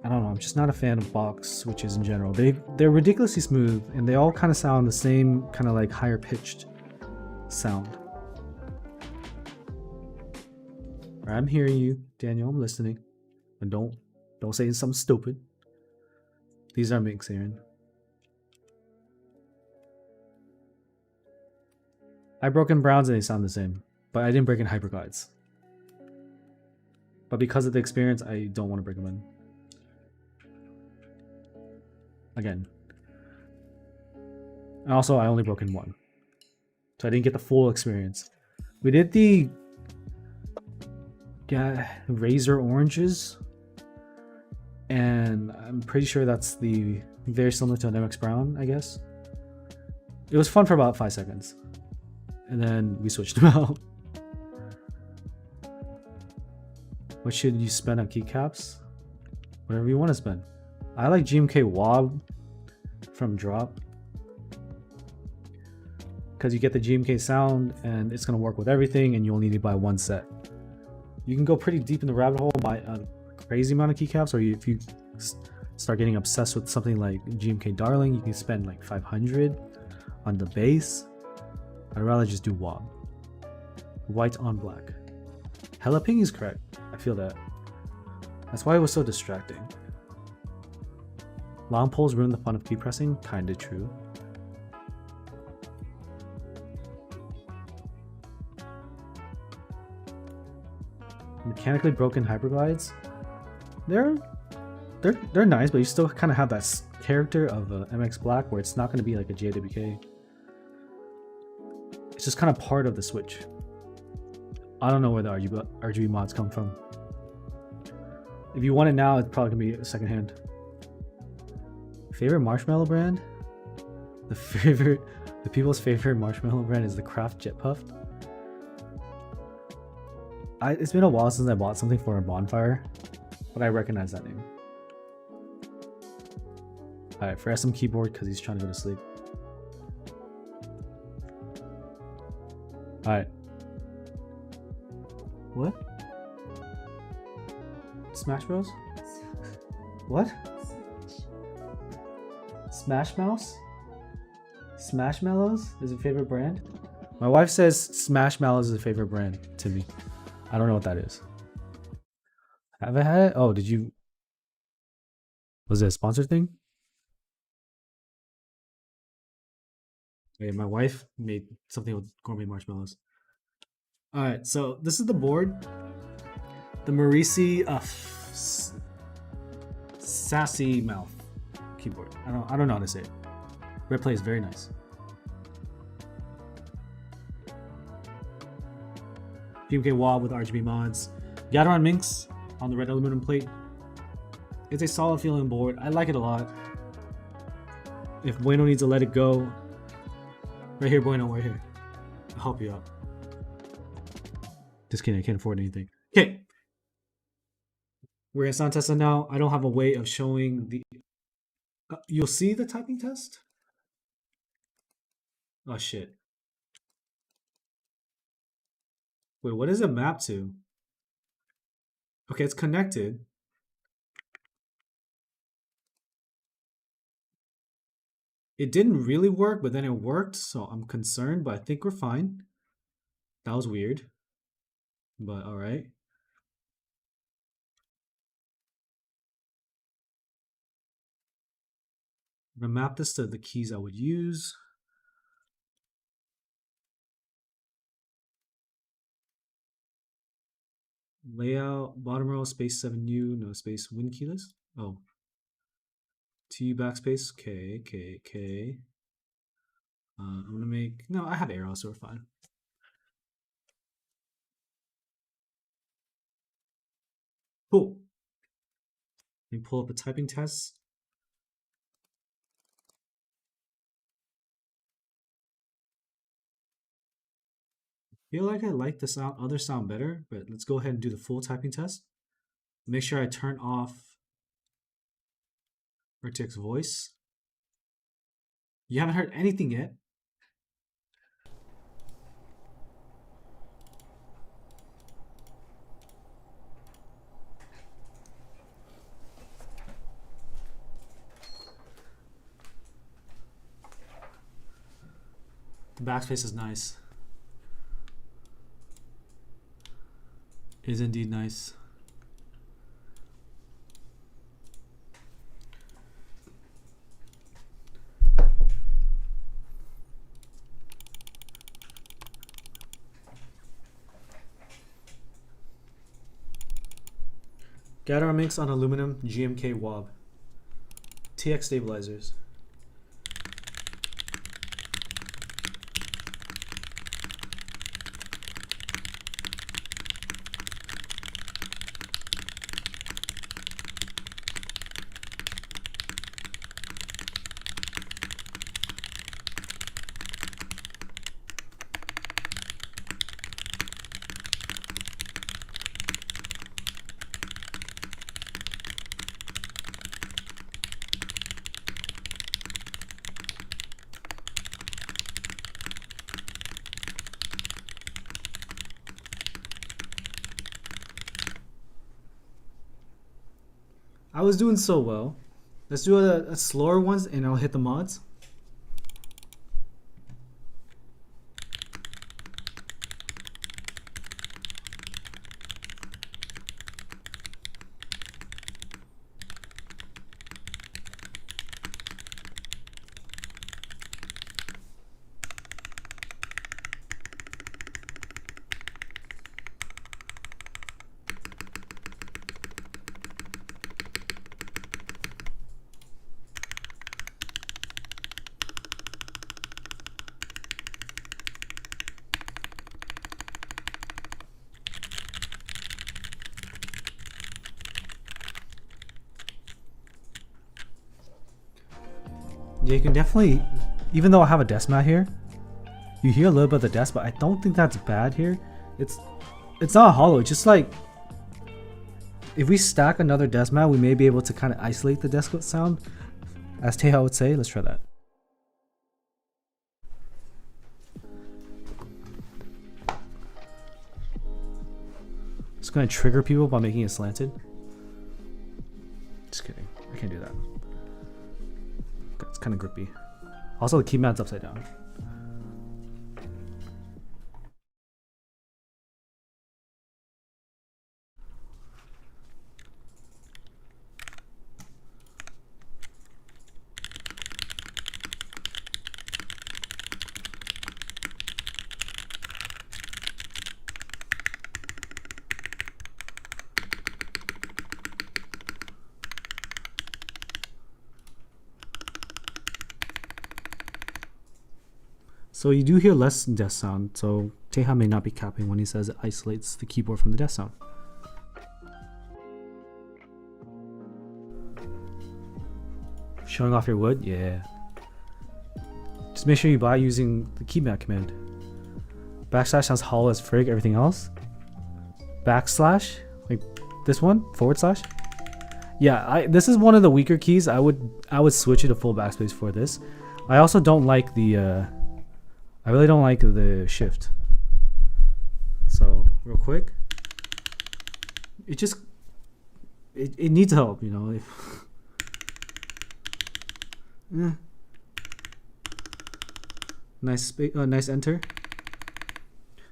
I don't know, I'm just not a fan of box switches in general. They're ridiculously smooth and they all kind of sound the same, kind of like higher pitched sound. I'm hearing you, Daniel, I'm listening. And don't say something stupid. These are minks, Aaron. I broke in browns and they sound the same, but I didn't break in hyperglides. But because of the experience, I don't want to break them in. Again. And also, I only broke in one. So I didn't get the full experience. We did the razor oranges. And I'm pretty sure that's very similar to an MX Brown, I guess. It was fun for about 5 seconds. And then we switched them out. What should you spend on keycaps? Whatever you want to spend. I like GMK Wob from Drop. Because you get the GMK sound and it's going to work with everything and you only need to buy one set. You can go pretty deep in the rabbit hole, buy a crazy amount of keycaps, or if you start getting obsessed with something like GMK Darling, you can spend like 500 on the base. I'd rather just do Wob. White on black. Hella pink is correct. I feel that. That's why it was so distracting. Long pulls ruin the fun of key pressing. Kinda true. Mechanically broken hyperglides. They're nice, but you still kind of have that character of a MX Black where it's not going to be like a JWK. It's just kind of part of the Switch. I don't know where the RGB mods come from. If you want it now, it's probably going to be secondhand. Favorite marshmallow brand? The people's favorite marshmallow brand is the Kraft Jet Puffed. It's been a while since I bought something for a bonfire, but I recognize that name. Alright, for SM keyboard because he's trying to go to sleep. Alright. What? Smash Bros? What? Smash Mouse? Smashmallows is a favorite brand? My wife says Smashmallows is a favorite brand to me. I don't know what that is. Have I had it? Oh, did you? Was it a sponsored thing? Okay, my wife made something with gourmet marshmallows. Alright, so this is the board. The Merisi Sassy Mouth keyboard. I don't know how to say it. Red play is very nice. PMK wall with RGB mods. Gateron Minx on the red aluminum plate. It's a solid feeling board. I like it a lot. If Bueno needs to let it go, right here, Bueno, right here. I'll help you out. Just kidding, I can't afford anything. Okay. We're at sound test now. I don't have a way of showing the... you'll see the typing test? Oh, shit. Wait, what does it map to? Okay, it's connected. It didn't really work, but then it worked, so I'm concerned, but I think we're fine. That was weird, but all right. I'm gonna map this to the keys I would use. Layout, bottom row, space 7U, no space, win keyless. Oh. T backspace, K. I'm gonna make, no, I have arrows, so we're fine. Cool. Let me pull up a typing test. Feel like I like the sound, other sound better, but let's go ahead and do the full typing test. Make sure I turn off Vertex voice. You haven't heard anything yet. The backspace is nice. It is indeed nice. Gadar mix on aluminum GMK wob. TX stabilizers. I was doing so well. Let's do a slower ones and I'll hit the mods. Yeah, you can definitely, even though I have a desk mat here, you hear a little bit of the desk, but I don't think that's bad here. It's not hollow. It's just like, if we stack another desk mat, we may be able to kind of isolate the desk sound, as Teja would say. Let's try that. Just gonna trigger people by making it slanted. Just kidding. I can't do that. It's kind of grippy. Also, the key mat's upside down. So you do hear less desk sound, so Teja may not be capping when he says it isolates the keyboard from the desk sound. Showing off your wood? Yeah. Just make sure you buy using the keyback command. Backslash sounds hollow as frig, everything else. Backslash, like this one, forward slash. Yeah, this is one of the weaker keys. I would switch it to full backspace for this. I also don't like the I really don't like the shift. So real quick, it needs help, you know. Nice enter.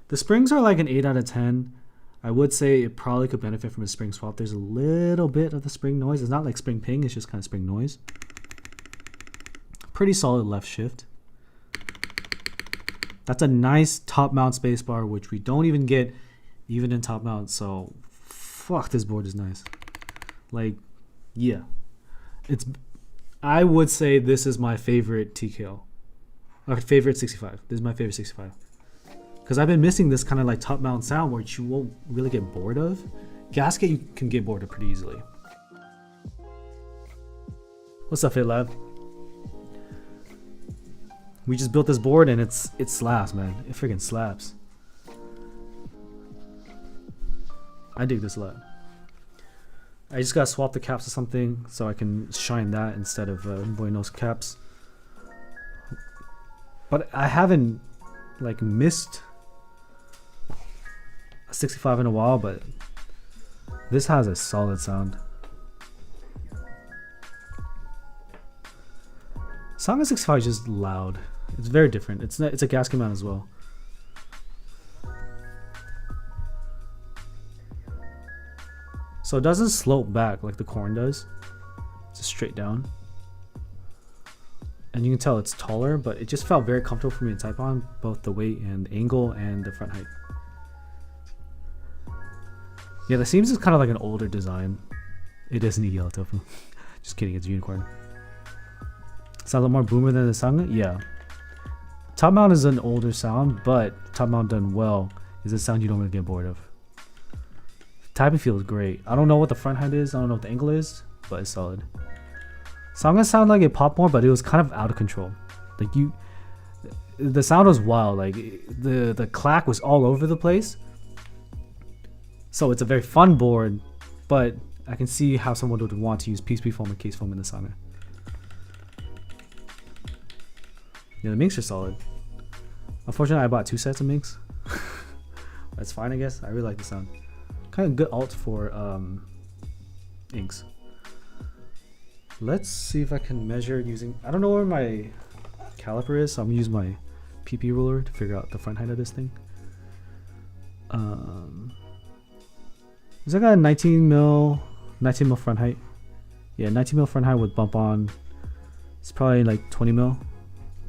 The springs are like an 8 out of 10. I would say it probably could benefit from a spring swap. There's a little bit of the spring noise. It's not like spring ping, it's just kind of spring noise. Pretty solid left shift. That's a nice top mount spacebar, which we don't even get even in top mount. So fuck, this board is nice. Like, yeah. I would say this is my favorite TKO. Our favorite 65. This is my favorite 65. Because I've been missing this kind of like top mount sound which you won't really get bored of. Gasket you can get bored of pretty easily. What's up, FitLab? We just built this board and it slaps, man. It freaking slaps. I dig this a lot. I just gotta swap the caps to something so I can shine that instead of Buenos caps. But I haven't like missed a 65 in a while, but this has a solid sound. Sound of 65 is just loud. It's very different. It's a gasket mount as well. So it doesn't slope back like the corn does. It's just straight down. And you can tell it's taller, but it just felt very comfortable for me to type on, both the weight and the angle and the front height. Yeah, the seams is kind of like an older design. It is neat yellow tofu. Just kidding, it's unicorn. Sound a lot more boomer than the Sanga? Yeah. Top mount is an older sound, but top mount done well is a sound you don't really get bored of. Typing feels great. I don't know what the front height is, I don't know what the angle is, but it's solid. Sanga sound like it popped more, but it was kind of out of control. Like the sound was wild. Like the clack was all over the place. So it's a very fun board, but I can see how someone would want to use PSP foam or case foam in the Sanga. Yeah, the minks are solid. Unfortunately, I bought 2 sets of minks. That's fine, I guess. I really like the sound. Kind of good alt for inks. Let's see if I can measure using... I don't know where my caliper is, so I'm going to use my PP ruler to figure out the front height of this thing. Is that got a 19 mil front height? Yeah, 19 mil front height with bump on. It's probably like 20 mil.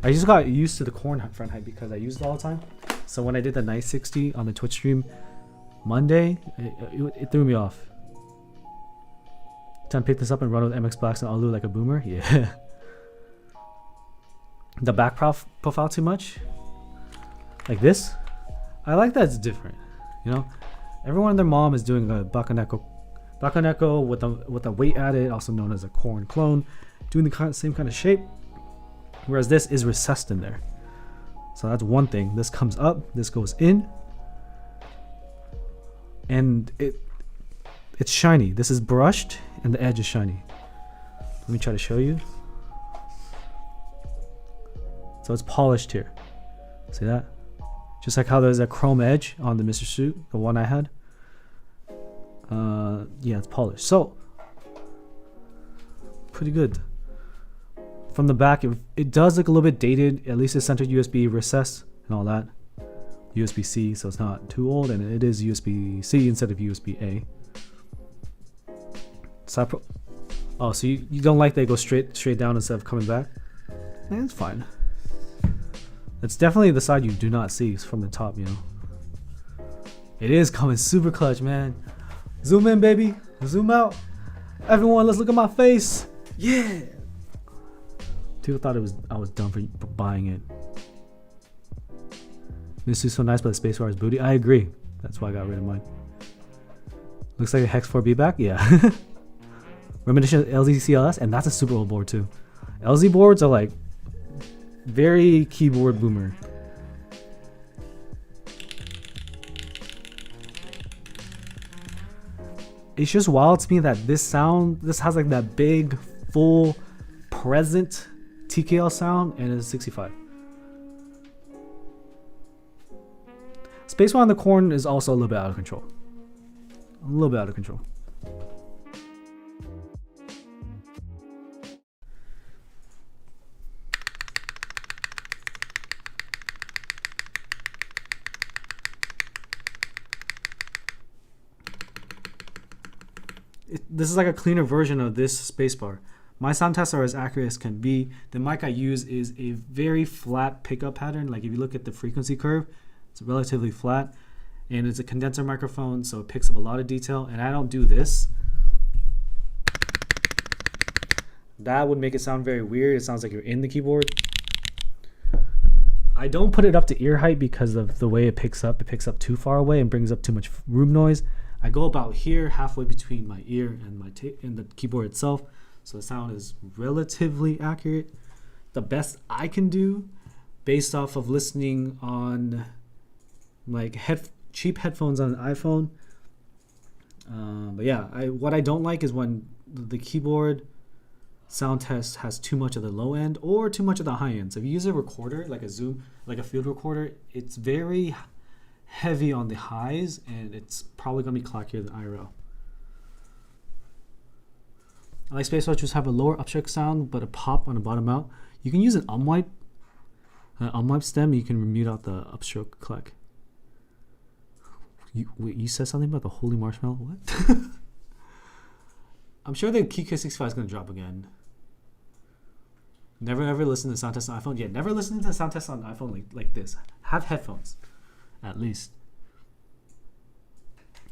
I just got used to the corn front height because I use it all the time. So when I did the nice 60 on the Twitch stream Monday, it threw me off. Time to pick this up and run with MX Blacks and Alu like a boomer. Yeah. The back profile too much. Like this. I like that it's different. You know, everyone and their mom is doing a Bakaneko with a weight added, also known as a corn clone, doing the same kind of shape. Whereas this is recessed in there. So that's one thing. This comes up, this goes in, and it's shiny. This is brushed and the edge is shiny. Let me try to show you. So it's polished here. See that? Just like how there's a chrome edge on the Mr. Suit, the one I had. Yeah, it's polished. So pretty good. From the back, it does look a little bit dated. At least it's centered USB recess and all that. USB-C, so it's not too old, and it is USB-C instead of USB-A. So so you don't like that it goes straight down instead of coming back? Eh, it's fine. It's definitely the side you do not see from the top, you know. It is coming super clutch, man. Zoom in, baby. Zoom out. Everyone, let's look at my face. Yeah. People thought I was dumb for buying it. This is so nice, but the spacebar is booty. I agree. That's why I got rid of mine. Looks like a Hex 4B back. Yeah. Reminiscent of LZCLS, and that's a super old board too. LZ boards are like very keyboard boomer. It's just wild to me that this has like that big, full, present TKL sound, and it's a 65. Space One on the corn is also a little bit out of control. A little bit out of control. this is like a cleaner version of this spacebar. My sound tests are as accurate as can be. The mic I use is a very flat pickup pattern. Like if you look at the frequency curve, it's relatively flat, and it's a condenser microphone, so it picks up a lot of detail. And I don't do this. That would make it sound very weird. It sounds like you're in the keyboard. I don't put it up to ear height because of the way it picks up. It picks up too far away and brings up too much room noise. I go about here, halfway between my ear and and the keyboard itself, so the sound is relatively accurate. The best I can do, based off of listening on like cheap headphones on an iPhone. But yeah, what I don't like is when the keyboard sound test has too much of the low end or too much of the high end. So if you use a recorder, like a Zoom, like a field recorder, it's very heavy on the highs, and it's probably gonna be clackier than IRL. I like space watchers have a lower upstroke sound, but a pop on the bottom out. You can use an umwipe stem. You can mute out the upstroke clack. You said something about the holy marshmallow? What? I'm sure the KK65 is gonna drop again. Never ever listen to sound test on iPhone. Yeah, never listen to sound test on iPhone like this. Have headphones, at least.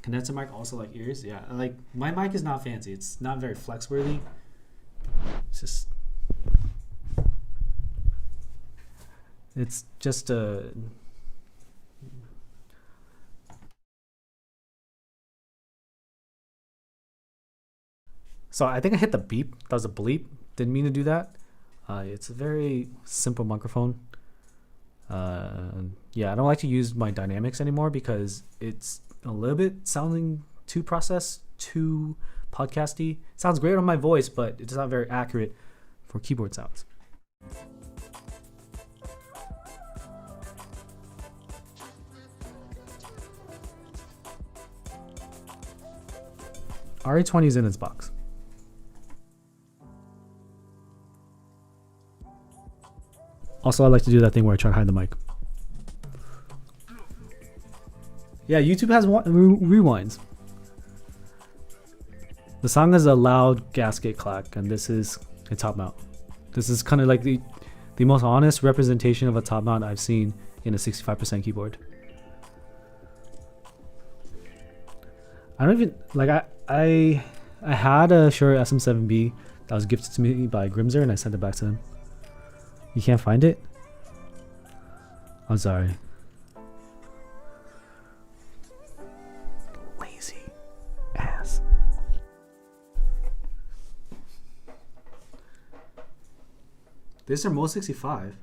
Condenser mic also like ears. Yeah, like my mic is not fancy. It's not very flex worthy. It's just a. So I think I hit the beep. That was a bleep. Didn't mean to do that. It's a very simple microphone. Yeah, I don't like to use my dynamics anymore because it's a little bit sounding too processed, too podcasty. It sounds great on my voice, but it's not very accurate for keyboard sounds. RE20 is in its box. Also, I like to do that thing where I try to hide the mic. Yeah, YouTube has rewinds. The song is a loud gasket clack, and this is a top mount. This is kind of like the most honest representation of a top mount I've seen in a 65% keyboard. I don't even like I had a Shure SM7B that was gifted to me by Grimzer, and I sent it back to them. You can't find it? I'm sorry. Lazy ass. This or Mode 65?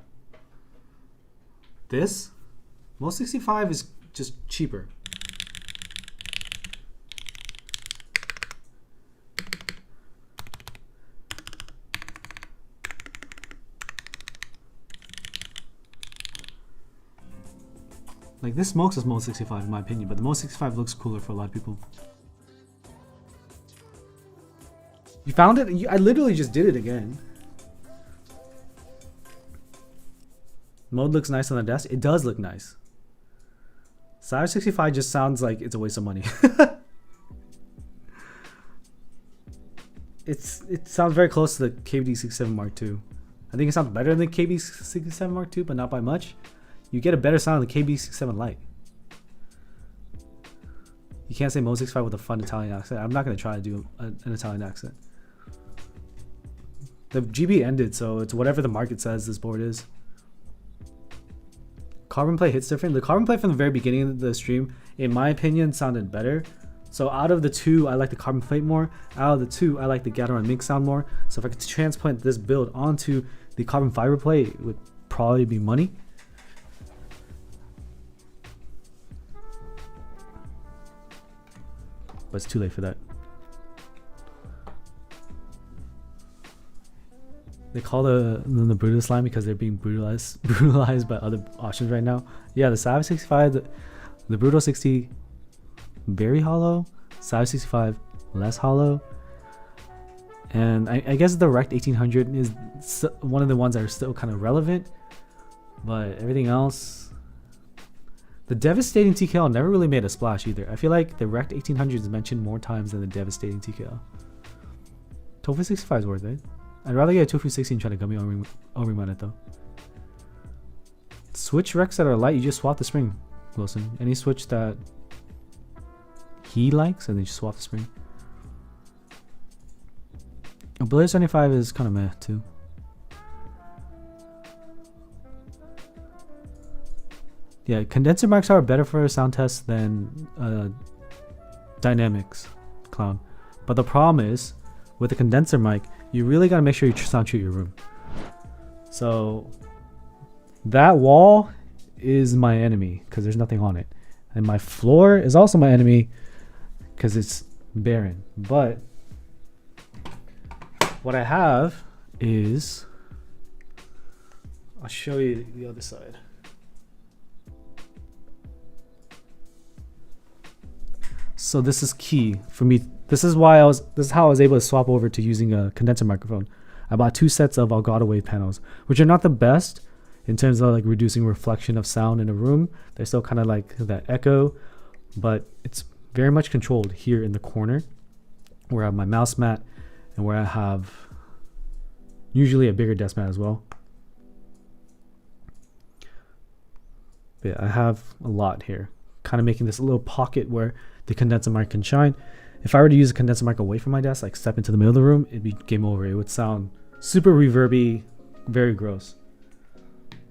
This? Mode 65 is just cheaper. Like this smokes as Mode 65 in my opinion, but the Mode 65 looks cooler for a lot of people. You found it? I literally just did it again. Mode looks nice on the desk. It does look nice. Cyber 65 just sounds like it's a waste of money. It sounds very close to the KBD67 Mark II. I think it sounds better than the KBD67 Mark II, but not by much. You get a better sound on the KB67 Lite. You can't say Mode 65 with a fun Italian accent. I'm not going to try to do an Italian accent. The GB ended, so it's whatever the market says this board is. Carbon plate hits different. The carbon plate from the very beginning of the stream, in my opinion, sounded better. So out of the two, I like the carbon plate more. Out of the two, I like the Gateron Mix sound more. So if I could transplant this build onto the carbon fiber plate, it would probably be money. But it's too late for that. They call the Brutus line because they're being brutalized by other options right now. Yeah, the Sav 65, the Brutal 60, very hollow. Sav 65, less hollow. And I guess the Rect 1800 is one of the ones that are still kind of relevant. But everything else, The devastating TKL never really made a splash either. I feel like the wrecked 1800 is mentioned more times than the devastating TKL. Tofu 65 is worth it. I'd rather get a Tofu 16 try to gummy on it though. Switch wrecks that are light, you just swap the spring, Wilson. Any switch that he likes, and then just swap the spring. Blazer 75 is kind of meh too. Yeah, condenser mics are better for a sound test than dynamics, clown. But the problem is, with a condenser mic, you really gotta make sure you sound treat your room. So that wall is my enemy because there's nothing on it, and my floor is also my enemy because it's barren. But what I have is, I'll show you the other side. So this is key for me. This is how I was able to swap over to using a condenser microphone. I bought 2 sets of Elgato Wave panels, which are not the best in terms of like reducing reflection of sound in a room. They're still kind of like that echo, but it's very much controlled here in the corner where I have my mouse mat and where I have usually a bigger desk mat as well. But yeah, I have a lot here, kind of making this a little pocket where the condenser mic can shine. If I were to use a condenser mic away from my desk, like step into the middle of the room, it'd be game over. It would sound super reverby, very gross.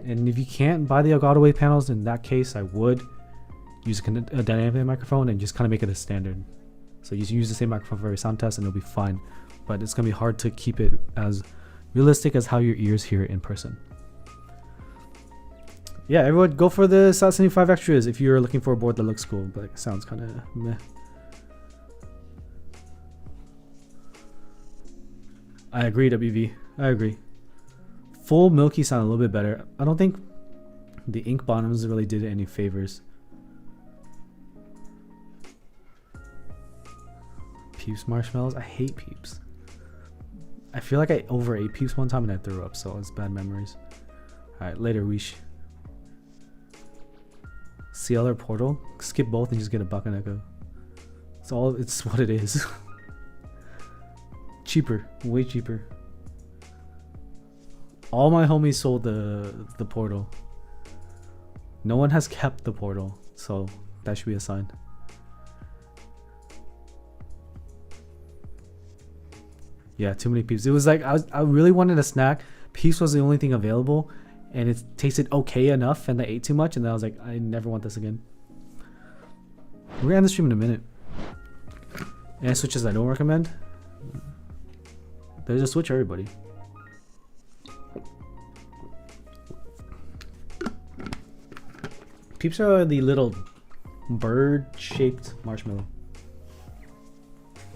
And if you can't buy the Elgato Wave panels, in that case, I would use a dynamic microphone and just kind of make it a standard. So you use the same microphone for every sound test and it'll be fine. But it's gonna be hard to keep it as realistic as how your ears hear it in person. Yeah, everyone go for the SAT75 extras if you're looking for a board that looks cool, but it sounds kind of meh. I agree, WV. I agree. Full milky sound a little bit better. I don't think the ink bottoms really did it any favors. Peeps marshmallows. I hate Peeps. I feel like I overate Peeps one time and I threw up, so it's bad memories. Alright, later, Weesh. CL or Portal? Skip both and just get a Buck and Echo. It's what it is. Cheaper, way cheaper. All my homies sold the Portal. No one has kept the Portal, so that should be a sign. Yeah, too many Peeps. It was like I really wanted a snack. Peeps was the only thing available, and it tasted okay enough, and I ate too much, and then I was like, I never want this again. We're gonna end the stream in a minute. Any switches I don't recommend? There's a switch for everybody. Peeps are the little bird-shaped marshmallow.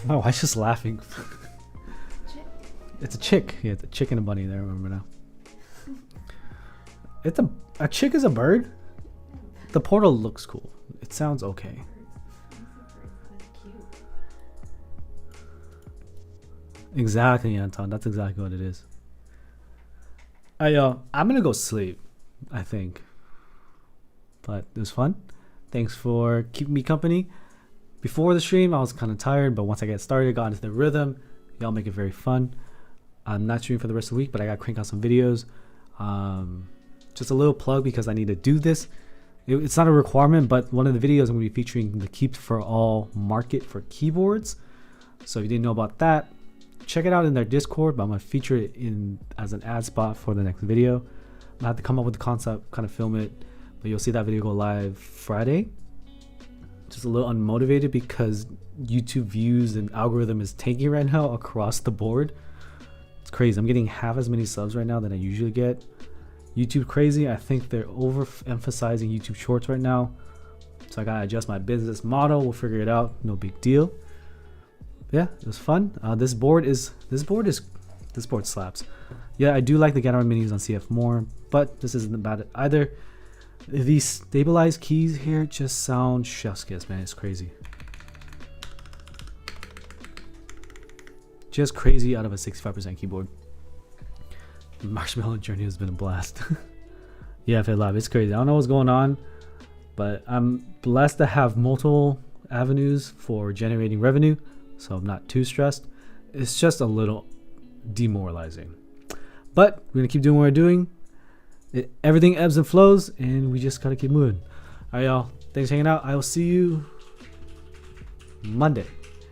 Oh, I was just laughing. It's a chick. Yeah, it's a chick and a bunny there, I remember now. It's a chick is a bird? The Portal looks cool. It sounds okay. Exactly, Anton. That's exactly what it is. I'm gonna go sleep, I think. But it was fun. Thanks for keeping me company. Before the stream, I was kind of tired, but once I get started, got into the rhythm. Y'all make it very fun. I'm not streaming for the rest of the week, but I gotta crank out some videos. Just a little plug because I need to do this. It's not a requirement, but one of the videos I'm gonna be featuring the Keep for All market for keyboards. So if you didn't know about that, check it out in their Discord, but I'm gonna feature it in as an ad spot for the next video. I'm gonna have to come up with the concept, kind of film it, but you'll see that video go live Friday. Just a little unmotivated because YouTube views and algorithm is tanking right now across the board. It's crazy. I'm getting half as many subs right now than I usually get. YouTube crazy. I think they're overemphasizing YouTube Shorts right now, so I gotta adjust my business model. We'll figure it out. No big deal. Yeah, it was fun. This board slaps. Yeah, I do like the Gatorade minis on CF more, but this isn't bad either. These stabilized keys here just sound chef's kiss, man. It's crazy. Just crazy out of a 65% keyboard. The Marshmallow journey has been a blast. Yeah, Fed Live, it's crazy. I don't know what's going on, But I'm blessed to have multiple avenues for generating revenue, so I'm not too stressed. It's just a little demoralizing. But we're gonna keep doing what we're doing. Everything ebbs and flows, and we just gotta keep moving. All right, y'all. Thanks for hanging out. I will see you Monday.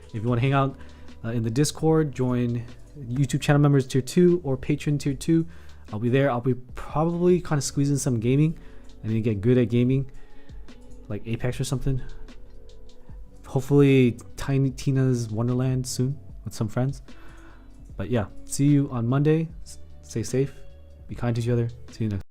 If you want to hang out in the Discord, join YouTube channel members tier 2 or patron tier 2. I'll be there. I'll be probably kind of squeezing some gaming. I need to get good at gaming, like Apex or something. Hopefully Tiny Tina's Wonderland soon with some friends. But yeah, see you on Monday. Stay safe, be kind to each other. See you next